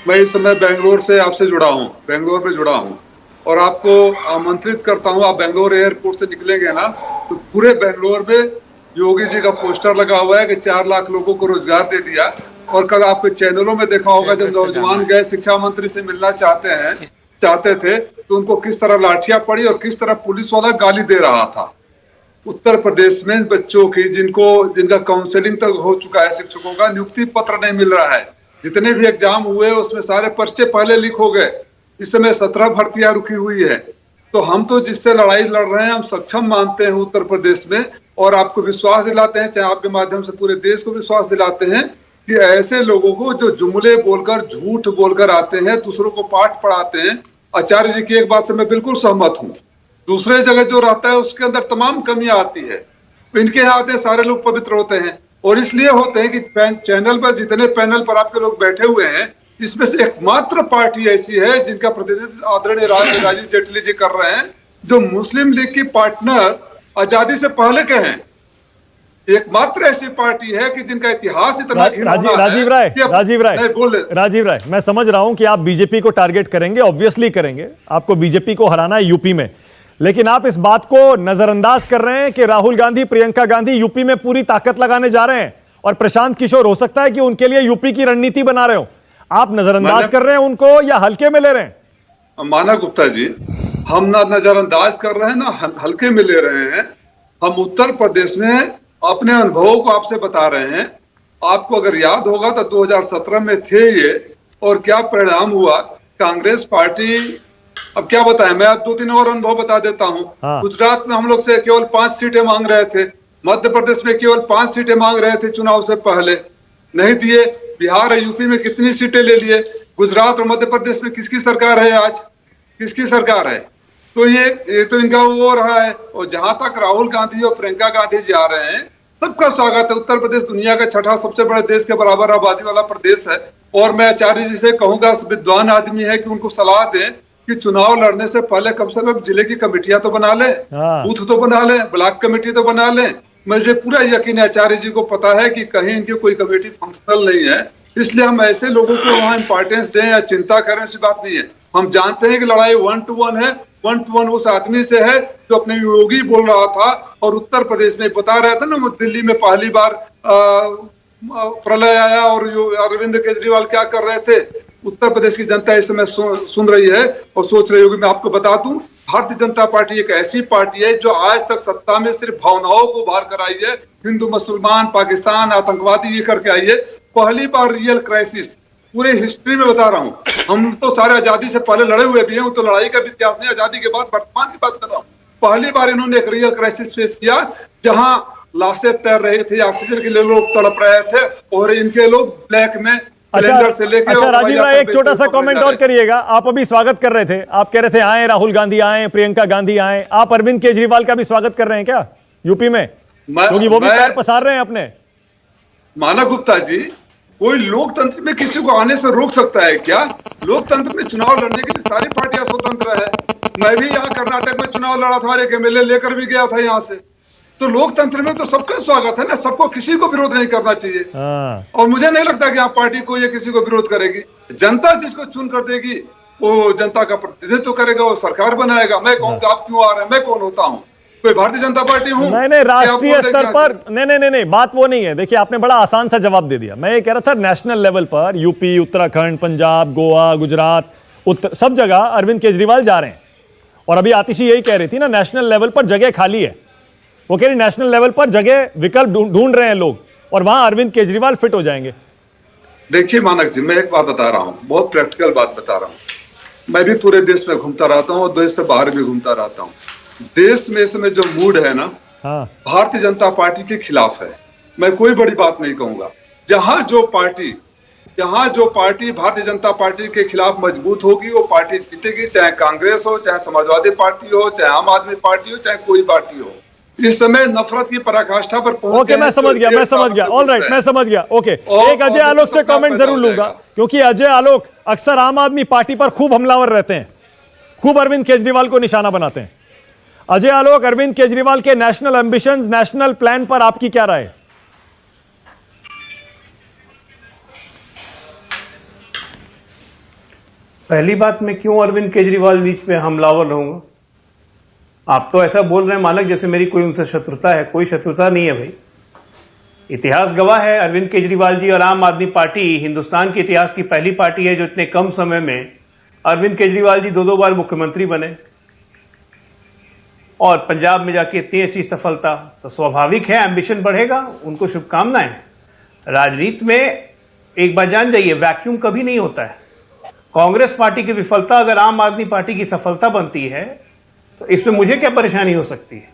मैं इस समय बेंगलोर से आपसे जुड़ा हूँ, बेंगलोर में जुड़ा हूँ और आपको आमंत्रित करता हूँ। आप बेंगलोर एयरपोर्ट से निकलेंगे ना तो पूरे बेंगलोर में योगी जी का पोस्टर लगा हुआ है कि 4 लाख लोगों को रोजगार दे दिया। और कल आपके चैनलों में देखा होगा, जब नौजवान गए शिक्षा मंत्री से मिलना चाहते थे तो उनको किस तरह लाठियां पड़ी और किस तरह पुलिस वाला गाली दे रहा था। उत्तर प्रदेश में बच्चों की जिनका काउंसलिंग तक हो चुका है, शिक्षकों का नियुक्ति पत्र नहीं मिल रहा है। जितने भी एग्जाम हुए उसमें सारे पर्चे पहले लीक हो गए। इस समय 17 भर्तियां रुकी हुई है। तो हम तो जिससे लड़ाई लड़ रहे हैं हम सक्षम मानते हैं उत्तर प्रदेश में, और आपको विश्वास दिलाते हैं, चाहे आपके माध्यम से पूरे देश को विश्वास दिलाते हैं कि ऐसे लोगों को जो जुमले बोलकर, झूठ बोलकर आते हैं, दूसरों को पाठ पढ़ाते हैं। आचार्य जी की एक बात से मैं बिल्कुल सहमत हूँ, दूसरे जगह जो रहता है उसके अंदर तमाम कमियां आती है। इनके यहाँ आते हैं सारे लोग पवित्र होते हैं, और इसलिए होते हैं कि चैनल पर जितने पैनल पर आपके लोग बैठे हुए हैं, इसमें से एकमात्र पार्टी ऐसी है जिनका प्रतिनिधित्व आदरणीय राजीव जेटली जी कर रहे हैं, जो मुस्लिम लीग की पार्टनर आजादी से पहले के हैं। एकमात्र ऐसी पार्टी है कि जिनका इतिहास इतना राजीव राय, मैं समझ रहा हूं कि आप बीजेपी को टारगेट करेंगे, ऑब्वियसली करेंगे, आपको बीजेपी को हराना है यूपी में, लेकिन आप इस बात को नजरअंदाज कर रहे हैं कि राहुल गांधी प्रियंका गांधी यूपी में पूरी ताकत लगाने जा रहे हैं, और प्रशांत किशोर हो सकता है कि उनके लिए यूपी की रणनीति बना रहे हो। आप नजरअंदाज कर रहे हैं उनको या हल्के में ले रहे हैं? माना गुप्ता जी, हम ना नजरअंदाज कर रहे हैं ना हल्के में ले रहे हैं। हम उत्तर प्रदेश में अपने अनुभवों को आपसे बता रहे हैं। आपको अगर याद होगा तो 2017 में थे ये, और क्या परिणाम हुआ। कांग्रेस पार्टी, अब क्या बताएं, मैं आप 2-3 और अनुभव बता देता हूं। हाँ। गुजरात में हम लोग से केवल 5 सीटें मांग रहे थे, मध्य प्रदेश में केवल 5 सीटें मांग रहे थे चुनाव से पहले, नहीं दिए। बिहार और यूपी में कितनी सीटें ले लिए। गुजरात और मध्य प्रदेश में किसकी सरकार है आज, किसकी सरकार है? तो ये तो इनका वो हो रहा है। और जहां तक राहुल गांधी और प्रियंका गांधी जी आ रहे हैं, सबका स्वागत है। उत्तर प्रदेश दुनिया का 6ठा सबसे बड़े देश के बराबर आबादी वाला प्रदेश है। और मैं आचार्य जी से कहूंगा, विद्वान आदमी है, कि उनको सलाह दें कि चुनाव लड़ने से पहले कम से कम जिले की कमेटियां तो बना ले, बूथ तो बना ले, ब्लॉक कमेटी तो बना ले। मुझे पूरा यकीन है आचार्य जी को पता है कि कहीं इनकी कोई कमेटी फंक्शनल नहीं है, इसलिए हम ऐसे लोगों को वहां इंपॉर्टेंस दें या चिंता करें, ऐसी बात नहीं है। हम जानते हैं कि लड़ाई 1 to 1 है। 1 to 1 उस आदमी से है जो अपने योगी बोल रहा था और उत्तर प्रदेश में बता रहा था ना, दिल्ली में पहली बार प्रलय आया और अरविंद केजरीवाल क्या कर रहे थे। उत्तर प्रदेश की जनता इस समय सुन रही है और सोच रही होगी। मैं आपको बता दूं, भारतीय जनता पार्टी एक ऐसी पार्टी है जो आज तक सत्ता में सिर्फ भावनाओं को बाहर कर आई है। हिंदू, मुसलमान, पाकिस्तान, आतंकवादी ये करके आई है। पहली बार रियल क्राइसिस पूरे हिस्ट्री में बता रहा हूँ। हम तो सारे आजादी से पहले लड़े हुए भी हैं, तो लड़ाई का भी इतिहास नहीं, आजादी के बाद वर्तमान की बात कर रहा हूँ। पहली बार इन्होंने एक रियल क्राइसिस फेस किया, जहां लाशें तैर रही थी, ऑक्सीजन के लिए लोग तड़प रहे थे, और इनके लोग ब्लैक में से लेके। अच्छा राजीव राय, एक छोटा सा कमेंट और करिएगा। आप अभी स्वागत कर रहे थे, आप कह रहे थे आए राहुल गांधी आए, प्रियंका गांधी आए, आप अरविंद केजरीवाल का भी स्वागत कर रहे हैं क्या यूपी में? क्योंकि वो भी पैर पसार रहे हैं अपने। माना गुप्ता जी, कोई लोकतंत्र में किसी को आने से रोक सकता है क्या? लोकतंत्र में चुनाव लड़ने के लिए सारी पार्टियां स्वतंत्र है। मैं भी यहाँ कर्नाटक में चुनाव लड़ा था, एक एमएलए लेकर भी गया था यहाँ से। तो लोकतंत्र में तो सबका स्वागत है ना, सबको, किसी को विरोध नहीं करना चाहिए। और मुझे नहीं लगता कि आप पार्टी को या किसी को विरोध करेगी। जनता जिसको चुन कर देगी वो जनता का प्रतिनिधित्व करेगा, वो सरकार बनाएगा। मैं कहूँगा आप क्यों आ रहे हैं, मैं कौन होता हूँ, कोई भारतीय जनता पार्टी हूँ? नहीं, राष्ट्रीय स्तर पर नहीं, बात वो नहीं है। देखिए, आपने बड़ा आसान सा जवाब दे दिया। मैं ये कह रहा था नेशनल लेवल पर यूपी, उत्तराखंड, पंजाब, गोवा, गुजरात, सब जगह अरविंद केजरीवाल जा रहे हैं। और अभी आतिशी यही कह रही थी ना, नेशनल लेवल पर जगह खाली है। वो कह रही नेशनल लेवल पर जगह विकल्प ढूंढ रहे हैं लोग, और वहां अरविंद केजरीवाल फिट हो जाएंगे। देखिए मानक जी, मैं एक बात बता रहा हूँ, बहुत प्रैक्टिकल बात बता रहा हूँ। मैं भी पूरे देश में घूमता रहता हूँ और देश से बाहर भी घूमता रहता हूँ। देश में इस समय जो मूड है ना, हाँ, भारतीय जनता पार्टी के खिलाफ है। मैं कोई बड़ी बात नहीं कहूंगा। जहां जो पार्टी भारतीय जनता पार्टी के खिलाफ मजबूत होगी, वो पार्टी जीतेगी, चाहे कांग्रेस हो, चाहे समाजवादी पार्टी हो, चाहे आम आदमी पार्टी हो, चाहे कोई पार्टी हो। इस समय नफरत की पराकाष्ठा पर पहुंच ओके, मैं समझ गया। ऑल राइट, मैं समझ गया। ओके, एक अजय आलोक से कमेंट जरूर लूंगा, क्योंकि अजय आलोक अक्सर आम आदमी पार्टी पर खूब हमलावर रहते हैं, खूब अरविंद केजरीवाल को निशाना बनाते हैं। अजय आलोक, अरविंद केजरीवाल के नेशनल एम्बिशंस, नेशनल प्लान पर आपकी क्या राय है? पहली बात, मैं क्यों अरविंद केजरीवाल बीच में हमलावर रहूंगा? आप तो ऐसा बोल रहे हैं मानक जैसे मेरी कोई उनसे शत्रुता है। कोई शत्रुता नहीं है भाई। इतिहास गवाह है, अरविंद केजरीवाल जी और आम आदमी पार्टी हिंदुस्तान के इतिहास की पहली पार्टी है जो इतने कम समय में, अरविंद केजरीवाल जी 2 बार मुख्यमंत्री बने और पंजाब में जाके इतनी अच्छी सफलता, तो स्वाभाविक है एम्बिशन बढ़ेगा। उनको शुभकामनाएं। राजनीति में एक बात जान जाइए, वैक्यूम कभी नहीं होता है। कांग्रेस पार्टी की विफलता अगर आम आदमी पार्टी की सफलता बनती है, तो इसमें मुझे क्या परेशानी हो सकती है?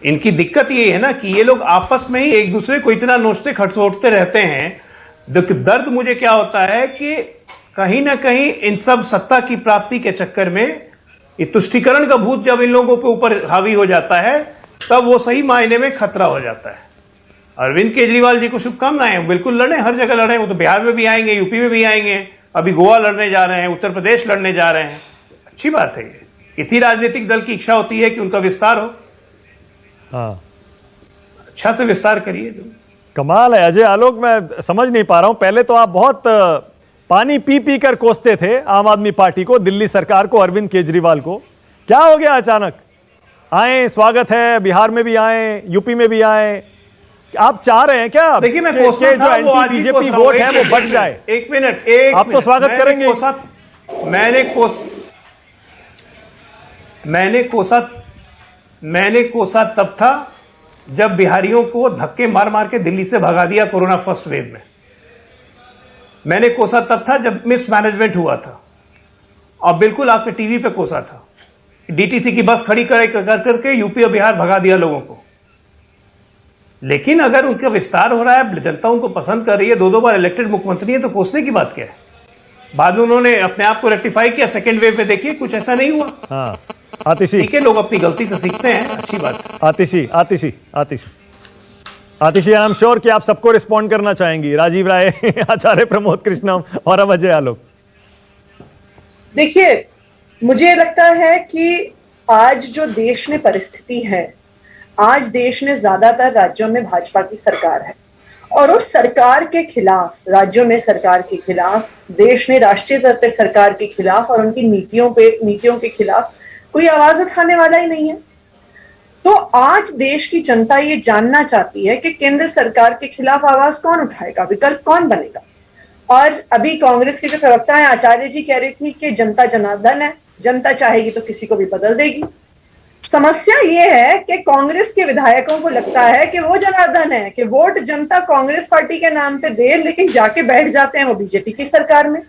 इनकी दिक्कत ये है ना कि ये लोग आपस में ही एक दूसरे को इतना नोचते खटसोटते रहते हैं। दर्द मुझे क्या होता है कि कहीं ना कहीं इन सब सत्ता की प्राप्ति के चक्कर में ये तुष्टीकरण का भूत जब इन लोगों के ऊपर हावी हो जाता है, तब वो सही मायने में खतरा हो जाता है। अरविंद केजरीवाल जी को शुभकामनाएं, बिल्कुल लड़े, हर जगह लड़े। वो तो बिहार में भी आएंगे, यूपी में भी आएंगे, अभी गोवा लड़ने जा रहे हैं, उत्तर प्रदेश लड़ने जा रहे हैं। अच्छी बात है। ये किसी राजनीतिक दल की इच्छा होती है कि उनका विस्तार हो। हाँ, अच्छा से विस्तार करिए। कमाल है अजय आलोक। मैं समझ नहीं पा रहा हूं, पहले तो आप बहुत पानी पी कर कोसते थे आम आदमी पार्टी को, दिल्ली सरकार को, अरविंद केजरीवाल को। क्या हो गया अचानक? आए, स्वागत है, बिहार में भी आए, यूपी में भी आए। आप चाह रहे हैं क्या? देखिए, मैं जो एंटी बीजेपी वोट है वो बढ़ जाए? एक मिनट, आप तो स्वागत करेंगे। मैंने कोसा तब था जब बिहारियों को धक्के मार मार के दिल्ली से भगा दिया कोरोना फर्स्ट वेव में। मैंने कोसा तब था जब मिसमैनेजमेंट हुआ था, और बिल्कुल आपके टीवी पे कोसा था। डीटीसी की बस खड़ी कर करके यूपी और बिहार भगा दिया लोगों को। लेकिन अगर उनका विस्तार हो रहा है, जनता उनको पसंद कर रही है, 2 बार इलेक्टेड मुख्यमंत्री है, तो कोसने की बात क्या है? बाद में उन्होंने अपने आप को रेक्टिफाई किया, सेकेंड वेव में देखिए कुछ ऐसा नहीं हुआ। हाँ, आतिशी, ठीक है, लोग अपनी गलती से सीखते हैं, अच्छी बात है। आतिशी, आई एम श्योर कि आप सबको रिस्पॉन्ड करना चाहेंगी। राजीव राय, आचार्य प्रमोद कृष्णम और अब अजय आलोक। देखिए, मुझे लगता है कि आज जो देश में परिस्थिति है, आज देश में ज्यादातर राज्यों में भाजपा की सरकार है, और उस सरकार के खिलाफ, राज्यों में सरकार के खिलाफ, देश में राष्ट्रीय स्तर पे सरकार के खिलाफ और उनकी नीतियों के खिलाफ कोई आवाज उठाने वाला ही नहीं है। तो आज देश की जनता ये जानना चाहती है कि केंद्र सरकार के खिलाफ आवाज कौन उठाएगा, विकल्प कौन बनेगा। और अभी कांग्रेस के जो प्रवक्ता है आचार्य जी कह रही थी कि जनता जनार्दन है, जनता चाहेगी तो किसी को भी बदल देगी। समस्या ये है कि कांग्रेस के विधायकों को लगता है कि वो जनार्दन है, कि वोट जनता कांग्रेस पार्टी के नाम पे दे, लेकिन जाके बैठ जाते हैं वो बीजेपी की सरकार में,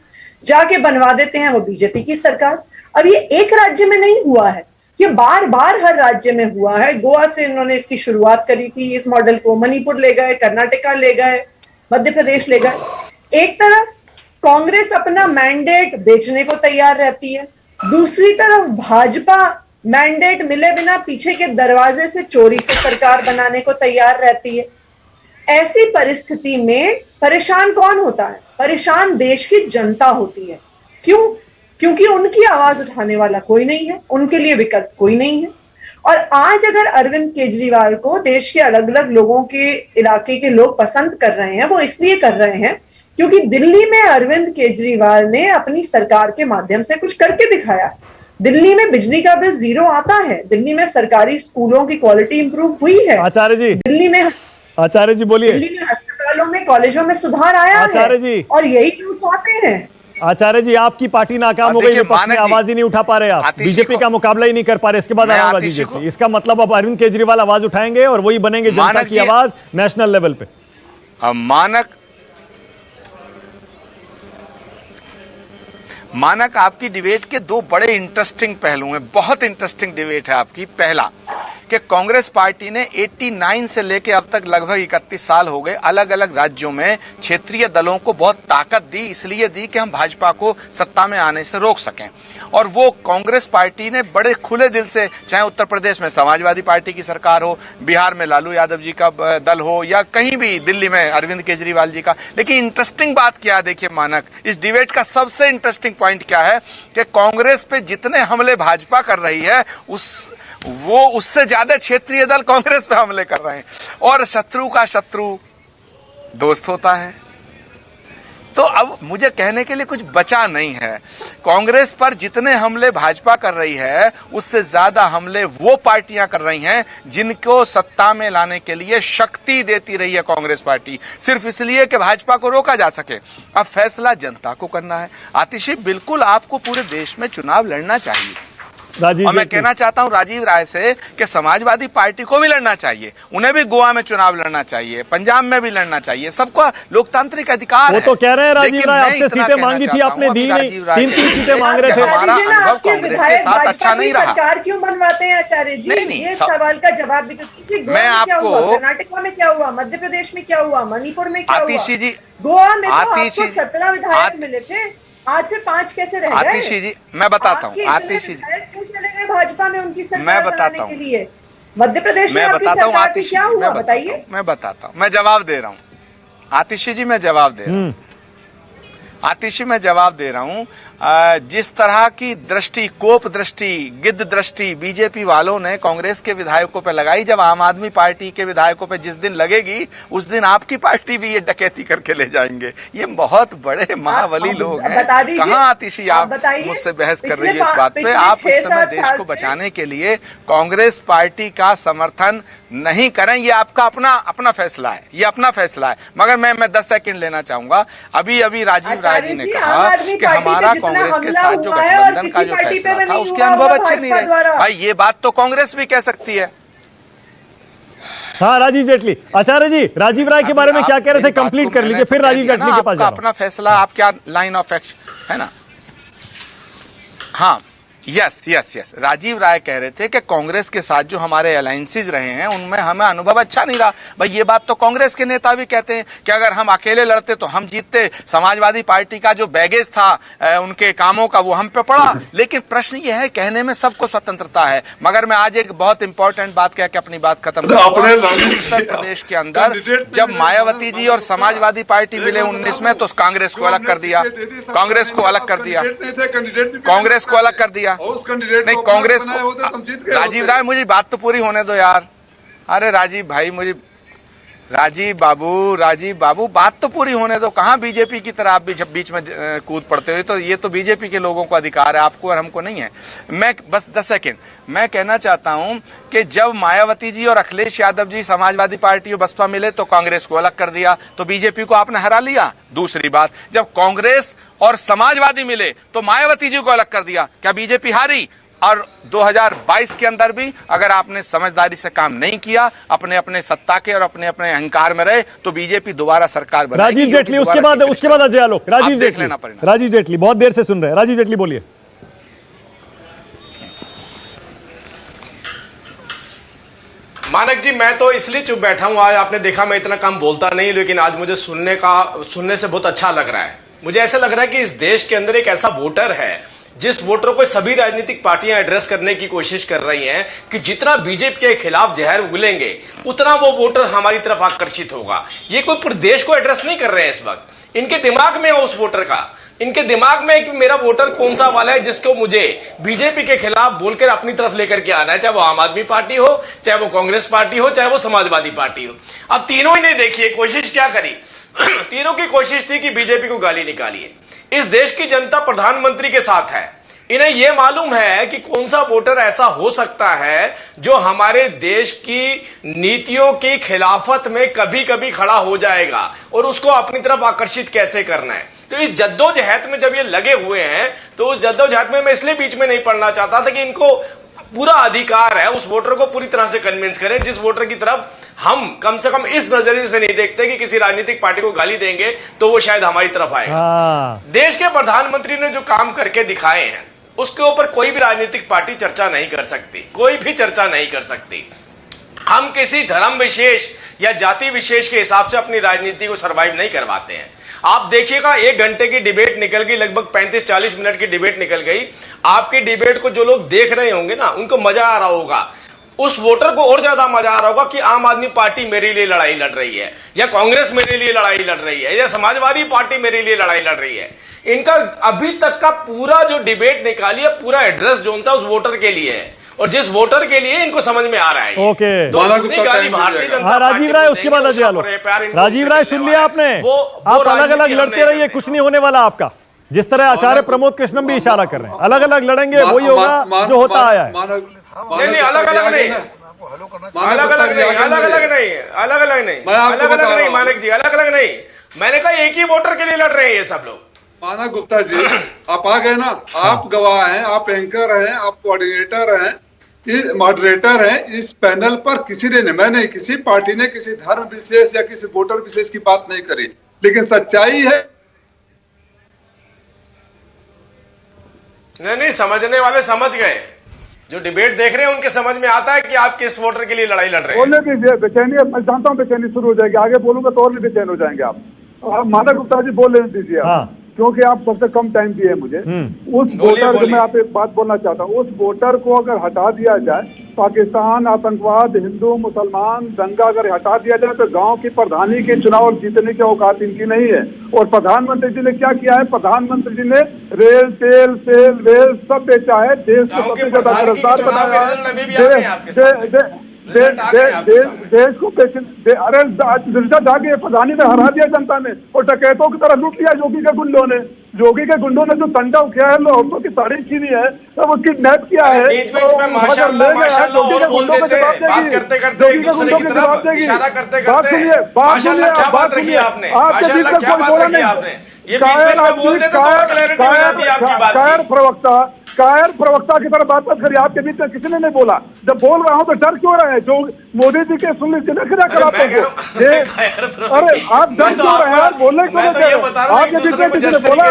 जाके बनवा देते हैं वो बीजेपी की सरकार। अब ये एक राज्य में नहीं हुआ है, ये बार बार हर राज्य में हुआ है। गोवा से इन्होंने इसकी शुरुआत करी थी, इस मॉडल को मणिपुर ले गए, कर्नाटका ले गए, मध्य प्रदेश ले गए। एक तरफ कांग्रेस अपना मैंडेट बेचने को तैयार रहती है, दूसरी तरफ भाजपा मैंडेट मिले बिना पीछे के दरवाजे से चोरी से सरकार बनाने को तैयार रहती है। ऐसी परिस्थिति में परेशान कौन होता है? परेशान देश की जनता होती है। क्यों? क्योंकि उनकी आवाज उठाने वाला कोई नहीं है, उनके लिए विकल्प कोई नहीं है। और आज अगर अरविंद केजरीवाल को देश के अलग अलग लोगों के इलाके के लोग पसंद कर रहे हैं, वो इसलिए कर रहे हैं क्योंकि दिल्ली में अरविंद केजरीवाल ने अपनी सरकार के माध्यम से कुछ करके दिखाया। दिल्ली में बिजली का बिल 0 आता है, दिल्ली में सरकारी स्कूलों की क्वालिटी इंप्रूव हुई है, आचार्य जी, दिल्ली में आचार्य जी बोलिए। दिल्ली में अस्पतालों में, कॉलेजों में सुधार आया आचार्य जी, है और यही लोग चाहते हैं। आचार्य जी, आपकी पार्टी नाकाम हो गई, विपक्ष में आवाज ही नहीं उठा पा रहे आप, बीजेपी का मुकाबला ही नहीं कर पा रहे, इसके बाद आएगा बीजेपी। इसका मतलब अब अरविंद केजरीवाल आवाज उठाएंगे और वही बनेंगे जनता की आवाज नेशनल लेवल पे। मानक आपकी डिबेट के दो बड़े इंटरेस्टिंग पहलू हैं, बहुत इंटरेस्टिंग डिबेट है आपकी। पहला कि कांग्रेस पार्टी ने 89 से लेकर अब तक लगभग 31 साल हो गए अलग अलग राज्यों में क्षेत्रीय दलों को बहुत ताकत दी, इसलिए दी कि हम भाजपा को सत्ता में आने से रोक सकें। और वो कांग्रेस पार्टी ने बड़े खुले दिल से, चाहे उत्तर प्रदेश में समाजवादी पार्टी की सरकार हो, बिहार में लालू यादव जी का दल हो, या कहीं भी दिल्ली में अरविंद केजरीवाल जी का। लेकिन इंटरेस्टिंग बात क्या है, देखिए मानक, इस डिबेट का सबसे इंटरेस्टिंग पॉइंट क्या है कि कांग्रेस पे जितने हमले भाजपा कर रही है उससे ज्यादा क्षेत्रीय दल कांग्रेस पे हमले कर रहे हैं। और शत्रु का शत्रु दोस्त होता है। तो अब मुझे कहने के लिए कुछ बचा नहीं है। कांग्रेस पर जितने हमले भाजपा कर रही है उससे ज्यादा हमले वो पार्टियां कर रही हैं जिनको सत्ता में लाने के लिए शक्ति देती रही है कांग्रेस पार्टी, सिर्फ इसलिए कि भाजपा को रोका जा सके। अब फैसला जनता को करना है। आतिशी, बिल्कुल आपको पूरे देश में चुनाव लड़ना चाहिए, और मैं कहना चाहता हूं राजीव राय से कि समाजवादी पार्टी को भी लड़ना चाहिए, उन्हें भी गोवा में चुनाव लड़ना चाहिए, पंजाब में भी लड़ना चाहिए, सबका लोकतांत्रिक अधिकार है। वो तो कह रहे हैं राजीव राय, आपसे सीटें मांगी थी, आपने दी नहीं, 3 सीटें मांग रहे थे। हमारा अनुभव कांग्रेस के साथ अच्छा नहीं रहा। सरकार क्यों बनवाते हैं आचार्य जी? ये सवाल का जवाब भी तो दीजिए। मैं आपको, कर्नाटक में क्या हुआ, मध्य प्रदेश में क्या हुआ, मणिपुर में क्या हुआ, आतिशी जी, गोवा में तो आपको 17 विधायक मिले थे, आज से 5 कैसे रह गए? आतिशी जी, मैं बताता हूँ, आतिशी जी, क्यों चले गए भाजपा में उनकी सरकार मैं बताता बनाने के लिए? मध्य प्रदेश में आपकी सरकार की क्या हुआ, बताइए। मैं बताता हूँ, मैं जवाब दे रहा हूँ आतिशी जी, मैं जवाब दे रहा हूँ आतिशी, मैं जवाब दे रहा हूँ। जिस तरह की दृष्टि, कोप दृष्टि, गिद्ध दृष्टि बीजेपी वालों ने कांग्रेस के विधायकों पर लगाई, जब आम आदमी पार्टी के विधायकों पर जिस दिन लगेगी उस दिन आपकी पार्टी भी ये डकैती करके ले जाएंगे। ये बहुत बड़े महाबली लोग हैं। कहाँ आतिशी आप मुझसे बहस कर रही है इस बात पे? आप इस समय देश को बचाने के लिए कांग्रेस पार्टी का समर्थन नहीं करें, ये आपका अपना फैसला है, ये अपना फैसला है। मगर मैं 10 सेकंड लेना चाहूंगा। अभी राजीव राय जी ने कहा कि हमारा कांग्रेस के साथ जो गठबंधन का जो फैसला था उसके अनुभव अच्छे नहीं रहे। भाई ये बात तो कांग्रेस भी कह सकती है। हाँ, राजीव जेटली, आचार्य जी, राजीव राय के बारे में क्या कह रहे थे, कंप्लीट कर लीजिए, फिर राजीव जेटली के पास जाओ। अपना फैसला, आप क्या लाइन ऑफ एक्शन है ना। हाँ, यस, राजीव राय कह रहे थे कि कांग्रेस के साथ जो हमारे अलायंसेज रहे हैं उनमें हमें अनुभव अच्छा नहीं रहा। भाई ये बात तो कांग्रेस के नेता भी कहते हैं कि अगर हम अकेले लड़ते तो हम जीतते, समाजवादी पार्टी का जो बैगेज था उनके कामों का वो हम पे पड़ा। लेकिन प्रश्न ये है, कहने में सबको स्वतंत्रता है, मगर मैं आज एक बहुत इंपॉर्टेंट बात कह के अपनी बात खत्म करूंगा। उत्तर प्रदेश के अंदर जब मायावती जी और समाजवादी पार्टी मिले 19 में, तो कांग्रेस को अलग कर दिया, कांग्रेस को अलग कर दिया, कांग्रेस को अलग कर दिया। नहीं, कांग्रेस को, राजीव राय मुझे बात तो पूरी होने दो यार। अरे राजीव भाई, मुझे राजीव बाबू बात तो पूरी होने दो। कहां बीजेपी की तरह आप भी जब बीच में कूद पड़ते हो? तो ये तो बीजेपी के लोगों को अधिकार है, आपको और हमको नहीं है। मैं बस 10 सेकेंड मैं कहना चाहता हूं कि जब मायावती जी और अखिलेश यादव जी समाजवादी पार्टी और बसपा मिले तो कांग्रेस को अलग कर दिया, तो बीजेपी को आपने हरा लिया। दूसरी बात, जब कांग्रेस और समाजवादी मिले तो मायावती जी को अलग कर दिया, क्या बीजेपी हारी? और 2022 के अंदर भी अगर आपने समझदारी से काम नहीं किया, अपने सत्ता के और अपने अहंकार में रहे, तो बीजेपी दोबारा सरकार बनाएगी। राजीव जेटली, उसके बाद अजय आलोक। राजीव जेटली बहुत देर से सुन रहे हैं। राजीव जेटली बोलिए। मानक जी, मैं तो इसलिए चुप बैठा हूं। आज आपने देखा मैं इतना कम बोलता नहीं, लेकिन आज मुझे सुनने से बहुत अच्छा लग रहा है। मुझे ऐसा लग रहा है कि इस देश के अंदर एक ऐसा वोटर है जिस वोटर को सभी राजनीतिक पार्टियां एड्रेस करने की कोशिश कर रही हैं कि जितना बीजेपी के खिलाफ जहर उगलेंगे उतना वो वोटर हमारी तरफ आकर्षित होगा। ये कोई पूरे देश को एड्रेस नहीं कर रहे हैं इस वक्त। इनके दिमाग में है उस वोटर का, इनके दिमाग में है कि मेरा वोटर कौन सा वाला है जिसको मुझे बीजेपी के खिलाफ बोलकर अपनी तरफ लेकर के आना है, चाहे वो आम आदमी पार्टी हो, चाहे वो कांग्रेस पार्टी हो, चाहे वो समाजवादी पार्टी हो। अब तीनों ही ने देखिए कोशिश क्या करी। तीनों की कोशिश थी कि बीजेपी को गाली निकालिए। इस देश की जनता प्रधानमंत्री के साथ है। इन्हें यह मालूम है कि कौन सा वोटर ऐसा हो सकता है जो हमारे देश की नीतियों की खिलाफत में कभी कभी खड़ा हो जाएगा और उसको अपनी तरफ आकर्षित कैसे करना है। तो इस जद्दोजहद में जब ये लगे हुए हैं, तो उस जद्दोजहद में मैं इसलिए बीच में नहीं पढ़ना चाहता था कि इनको पूरा अधिकार है उस वोटर को पूरी तरह से कन्विंस करें, जिस वोटर की तरफ हम कम से कम इस नजरिए से नहीं देखते कि किसी राजनीतिक पार्टी को गाली देंगे तो वो शायद हमारी तरफ आएगा। देश के प्रधानमंत्री ने जो काम करके दिखाए हैं उसके ऊपर कोई भी राजनीतिक पार्टी चर्चा नहीं कर सकती, कोई भी चर्चा नहीं कर सकती। हम किसी धर्म विशेष या जाति विशेष के हिसाब से अपनी राजनीति को सर्वाइव नहीं करवाते हैं। आप देखिएगा 1 घंटे की डिबेट निकल गई, लगभग 35-40 मिनट की डिबेट निकल गई। आपकी डिबेट को जो लोग देख रहे होंगे ना, उनको मजा आ रहा होगा, उस वोटर को और ज्यादा मजा आ रहा होगा कि आम आदमी पार्टी मेरे लिए लड़ाई लड़ रही है, या कांग्रेस मेरे लिए लड़ाई लड़ रही है, या समाजवादी पार्टी मेरे लिए लड़ाई लड़ रही है। इनका अभी तक का पूरा जो डिबेट निकाली है, पूरा एड्रेस जोन सा उस वोटर के लिए है, और जिस वोटर के लिए इनको समझ में आ रहा है। ओके, भारतीय जनता हाँ, राजीव राय उसके बाद अजय आलोक। राजीव राय सुन लिया आपने, आप अलग अलग लड़ते रहिए, कुछ नहीं होने वाला आपका। जिस तरह आचार्य प्रमोद कृष्णम भी इशारा कर रहे हैं, अलग अलग लड़ेंगे, वही होगा जो होता आया है। नहीं, अलग अलग नहीं, अलग अलग नहीं, अलग अलग नहीं, अलग अलग नहीं, अलग अलग नहीं, मानिक जी, अलग अलग नहीं। मैंने कहा एक ही वोटर के लिए लड़ रहे हैं ये सब लोग। मानक गुप्ता जी, आप आ गए ना, आप गवाह हैं, आप एंकर हैं, आप कोऑर्डिनेटर हैं, मॉडरेटर हैं। इस पैनल पर किसी ने, मैंने किसी पार्टी ने किसी धर्म विशेष या किसी वोटर विशेष की बात नहीं करी, लेकिन सच्चाई है। नहीं, समझने वाले समझ गए, जो डिबेट देख रहे हैं उनके समझ में आता है कि आप किस वोटर के लिए लड़ाई लड़ रहे हैं। बोलने दीजिए, बेचैनी, मैं जानता हूँ बेचैनी शुरू हो जाएगी, आगे बोलूंगा तो और भी बेचैन हो जाएंगे आप। मानक गुप्ता जी बोल लेने दीजिए, क्योंकि आप सबसे कम टाइम दिए मुझे। उस वोटर को मैं आप एक बात बोलना चाहता हूँ, उस वोटर को अगर हटा दिया जाए, पाकिस्तान, आतंकवाद, हिंदू मुसलमान दंगा अगर हटा दिया जाए, तो गांव की प्रधानी के चुनाव जीतने की औकात इनकी नहीं है। और प्रधानमंत्री जी ने क्या किया है? प्रधानमंत्री जी ने रेल, तेल, वेल सब बेचा है, देश को सबसे ज्यादा बेरोजगार बनाया है, देश को अरे जाके प्रधानी में हरा दिया जनता ने, और डकैतों की तरह लूट लिया योगी के गुंडों ने। योगी के गुंडों ने जो तांडव किया है, औरतों की तारीफ की है, तब उसकी किडनैप किया है। बीच बीच में माशाल्लाह माशाल्लाह और बोल देते हैं, बात करते करते एक दूसरे की तरफ इशारा करते करते माशाल्लाह क्या बात रखी आपने, माशाल्लाह क्या बात रखी आपने। ये बीच बीच में बोल देते तो और क्लैरिटी हो जाती है आपकी बात की। कायर प्रवक्ता की तरह बात मत करिए, आपके बीच में किसी ने नहीं बोला। जब बोल रहा हूं तो डर क्यों रहे हैं? जो मोदी जी के सुन लीजिए क्या कराते हैं। अरे आप डर क्यों रहे हैं? बोलने क्यों नहीं? आपके बीच में किसी ने बोला,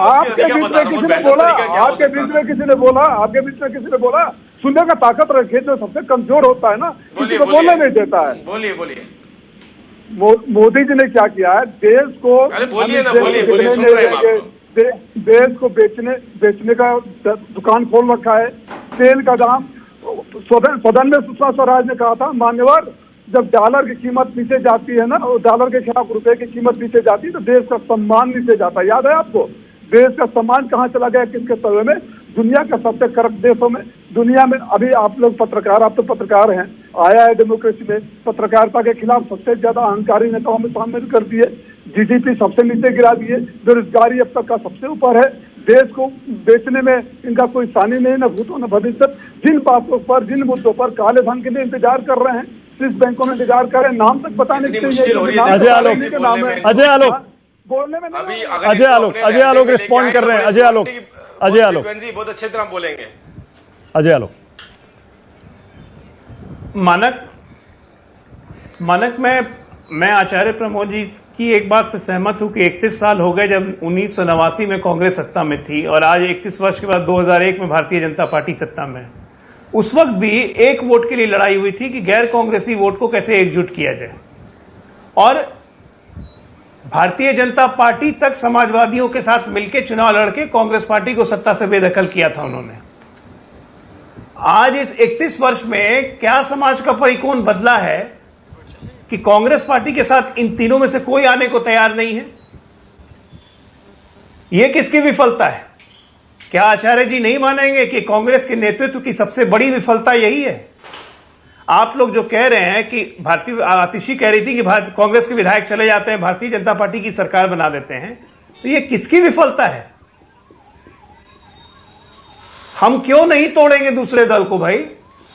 आपके बीच में किसी ने बोला, आपके बीच में किसी ने बोला, आपके बीच में किसी ने बोला, सुनने का ताकत रखिए, जो सबसे कमजोर होता है ना, किसी को बोलने नहीं देता है। बोलिए बोलिए। मोदी जी ने क्या किया है? देश को बोलिए ना, बोलिए सुन रहे हैं। देश को बेचने का दुकान खोल रखा है। तेल का दाम, सदन में सुषमा स्वराज ने कहा था, मान्यवर, जब डॉलर की कीमत नीचे जाती है ना, डॉलर के खिलाफ रुपए की कीमत नीचे जाती है तो देश का सम्मान नीचे जाता है। याद है आपको? देश का सम्मान कहाँ चला गया, किसके सर्वे में? दुनिया का सबसे करप्ट देशों में, दुनिया में। अभी आप लोग पत्रकार, आप तो पत्रकार हैं, आया है डेमोक्रेसी में, पत्रकारिता के खिलाफ सबसे ज्यादा अहंकारी नेताओं में शामिल कर दिए, जीडीपी सबसे नीचे गिरा दिए, बेरोजगारी अब तक का सबसे ऊपर है। देश को बेचने में इनका कोई सानी नहीं, न भूतो न भविष्य। जिन बातों पर, जिन मुद्दों पर काले धन के लिए इंतजार कर रहे हैं, स्विस बैंकों में इंतजार कर रहे हैं, नाम तक बताने के लिए। अजय आलोक बोलने में, अजय आलोक रिस्पॉन्ड कर रहे हैं। अजय आलोक बहुत अच्छे तरह बोलेंगे। अजय आलोक। मानक मैं आचार्य प्रमोद जी की एक बात से सहमत हूं कि 31 साल हो गए जब 1989 में कांग्रेस सत्ता में थी, और आज 31 वर्ष के बाद 2001 में भारतीय जनता पार्टी सत्ता में। उस वक्त भी एक वोट के लिए लड़ाई हुई थी कि गैर कांग्रेसी वोट को कैसे एकजुट किया जाए, और भारतीय जनता पार्टी तक समाजवादियों के साथ मिलकर चुनाव लड़के कांग्रेस पार्टी को सत्ता से बेदखल किया था उन्होंने। आज इस 31 वर्ष में क्या समाज का परिकोण बदला है कि कांग्रेस पार्टी के साथ इन तीनों में से कोई आने को तैयार नहीं है? यह किसकी विफलता है? क्या आचार्य जी नहीं मानेंगे कि कांग्रेस के नेतृत्व की सबसे बड़ी विफलता यही है? आप लोग जो कह रहे हैं कि भारतीय आतिशी कह रही थी कि कांग्रेस के विधायक चले जाते हैं, भारतीय जनता पार्टी की सरकार बना देते हैं, तो ये किसकी विफलता है? हम क्यों नहीं तोड़ेंगे दूसरे दल को भाई?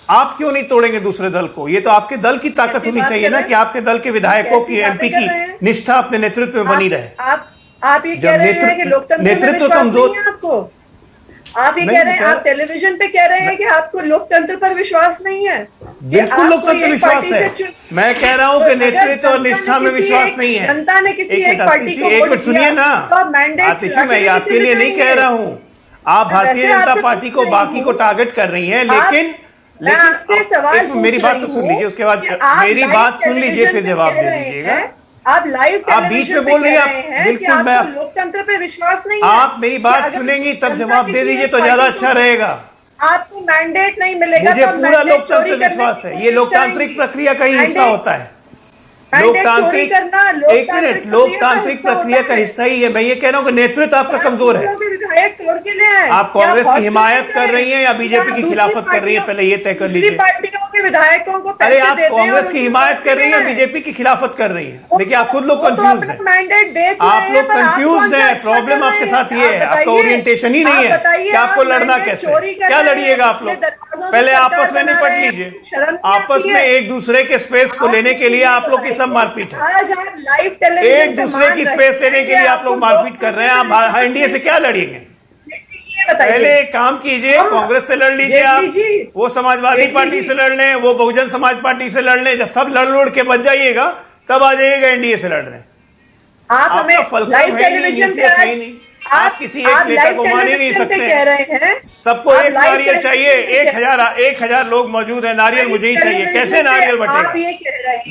आप क्यों नहीं तोड़ेंगे दूसरे दल को? ये तो आपके दल की ताकत होनी चाहिए ना कि आपके दल के विधायकों की, एमपी की निष्ठा अपने नेतृत्व में बनी रहे। आप ये कह रहे हैं कि लोकतंत्र में विश्वास नहीं है आपको? आप ये कह रहे हैं, आप टेलीविजन पे कह रहे हैं कि आपको लोकतंत्र पर विश्वास नहीं है? बिल्कुल लोकतंत्र विश्वास है। मैं कह रहा हूं कि नेतृत्व और निष्ठा में विश्वास नहीं है। जनता ने किसी एक पार्टी को वोट दिया, सुनिए ना, तो मैंडेट आतिशी मैं आपके लिए नहीं कह रहा हूं। आप भारतीय जनता पार्टी को, बाकी को टारगेट कर रही हैं, लेकिन आपसे सवाल मेरी बात तो सुन लीजिए, उसके बाद मेरी बात सुन लीजिए, फिर जवाब दे दीजिएगा। आप लाइव आप बीच में बोल रही हैं, बिल्कुल मैं लोकतंत्र पे विश्वास नहीं है। आप मेरी बात सुनेंगी तब जवाब दे दीजिए तो ज्यादा अच्छा रहेगा। आपको मैंडेट नहीं मिलेगा, मुझे पूरा लोकतंत्र विश्वास है। ये लोकतांत्रिक प्रक्रिया का ही हिस्सा होता है। लोकतांत्रिक प्रक्रिया का हिस्सा ही है। मैं ये कह रहा हूँ कि नेतृत्व आपका कमजोर है। आप कांग्रेस की हिमायत कर रही हैं या बीजेपी की खिलाफत कर रही हैं, पहले ये तय कर लीजिए। पार्टियों के विधायकों को अरे आप कांग्रेस की हिमायत कर रही हैं, बीजेपी की खिलाफत कर रही हैं। देखिए आप खुद लोग कंफ्यूज हैं, आप लोग कंफ्यूज हैं। प्रॉब्लम आपके साथ ये है, आपका ओरिएंटेशन ही नहीं है कि आपको लड़ना कैसे। क्या लड़िएगा आप लोग? पहले आपस में निपट लीजिए। आपस में एक दूसरे के स्पेस को लेने के लिए आप लोग की सब मारपीट है। आज आप लाइव टेलीविजन एक दूसरे की स्पेस लेने के लिए आप लोग मारपीट कर रहे हैं। आप एनडीए से क्या लड़ेंगे? पहले एक काम कीजिए, कांग्रेस से लड़ लीजिए, आप वो समाजवादी पार्टी से लड़ लें, वो बहुजन समाज पार्टी से लड़ लें। जब सब लड़ के बच जाइएगा तब आ जाइएगा एनडीए से लड़ने। आप हमें लाइव टेलीविजन पे आप किसी एक नेता को मान ही नहीं सकते। कह रहे हैं सबको एक नारियल चाहिए। 1000 लोग मौजूद है, नारियल मुझे ही चाहिए। कैसे नारियल बटेगा?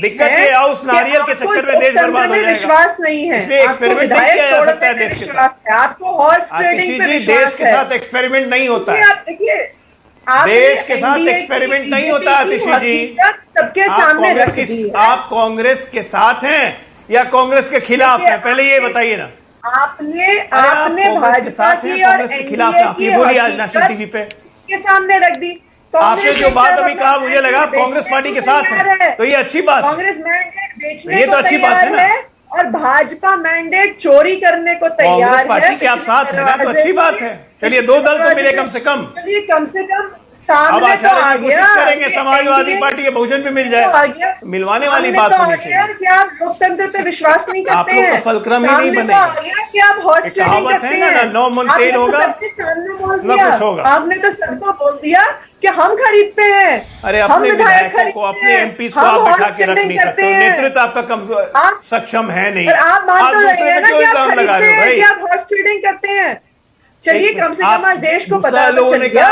दिक्कत ये है, उस नारियल के चक्कर में देश बर्बाद हो जाएगा। विश्वास नहीं है, इसलिए एक्सपेरिमेंट नहीं किया जा सकता है देश के साथ। आपको हॉर्स ट्रेडिंग पे विश्वास है। देश के साथ एक्सपेरिमेंट नहीं होता है। आप देखिए, देश के साथ एक्सपेरिमेंट नहीं होता। आतिशी जी, सबके सामने रख दी है। आप कांग्रेस के साथ हैं या कांग्रेस के खिलाफ हैं? पहले ये बताइए ना। आपने भाजपा की और एनडीए की बोली आज नेशनल टीवी पे के सामने रख दी। आपने जो बात अभी कहा, मुझे लगा कांग्रेस पार्टी के साथ है, तो ये अच्छी बात। कांग्रेस मैंडेट बेचने को तैयार है और भाजपा मैंडेट चोरी करने को तैयार है। पार्टी के आप साथ है ना, तो अच्छी बात है। चलिए 2 दल तो मिले कम से कम। चलिए कम से कम सामने तो आ गया। करेंगे समाजवादी पार्टी के बहुजन पे मिल जाए, मिलवाने वाली बात होनी चाहिए। कि आप लोकतंत्र पे विश्वास नहीं करते हैं। फलक्रम ही नहीं बने। कि आप हॉर्स ट्रेडिंग करते हैं। 9 मन तेल होगा, सबके सामने बोल दिया। आपने तो सबको बोल दिया कि हम खरीदते हैं। अरे अपने विधायकों को, अपने एमपी को आप बैठा के रख नहीं सकते। नेतृत्व आपका कमजोर, सक्षम है नहीं। आप मान तो रहे हैं ना कि आप खरीदते हैं, कि आप हॉर्स ट्रेडिंग करते हैं। चलिए कम से कम आज देश को पता तो चल गया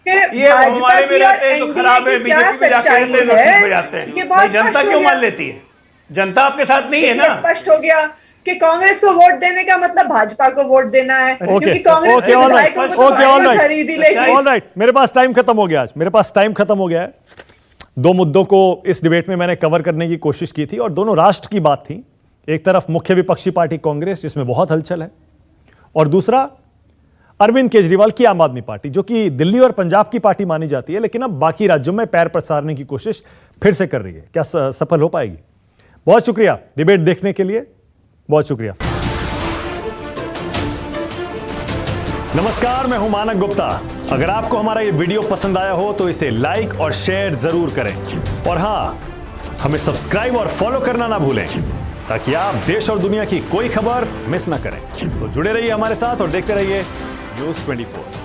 कि ये हमारे में रहते हैं तो खराब है, बीजेपी में जाके रहते हैं तो ठीक हो जाते हैं। जनता क्यों मान लेती है? जनता आपके साथ नहीं है ना। स्पष्ट हो गया कि कांग्रेस को वोट देने का मतलब भाजपा को वोट देना है, क्योंकि कांग्रेस के विधायकों को खरीद ही लेगी। ऑलराइट, मेरे पास टाइम खत्म हो गया। आज मेरे पास टाइम खत्म हो गया है। 2 मुद्दों को इस डिबेट में मैंने कवर करने की कोशिश की थी और दोनों राष्ट्र की बात थी। एक तरफ मुख्य विपक्षी पार्टी कांग्रेस, जिसमें बहुत हलचल है, और दूसरा अरविंद केजरीवाल की आम आदमी पार्टी, जो कि दिल्ली और पंजाब की पार्टी मानी जाती है, लेकिन अब बाकी राज्यों में पैर पसारने की कोशिश फिर से कर रही है। क्या सफल हो पाएगी? बहुत शुक्रिया डिबेट देखने के लिए, बहुत शुक्रिया। नमस्कार, मैं हूं मानक गुप्ता। अगर आपको हमारा ये वीडियो पसंद आया हो तो इसे लाइक और शेयर जरूर करें, और हां, हमें सब्सक्राइब और फॉलो करना ना भूलें, ताकि आप देश और दुनिया की कोई खबर मिस ना करें। तो जुड़े रहिए हमारे साथ और देखते रहिए News 24।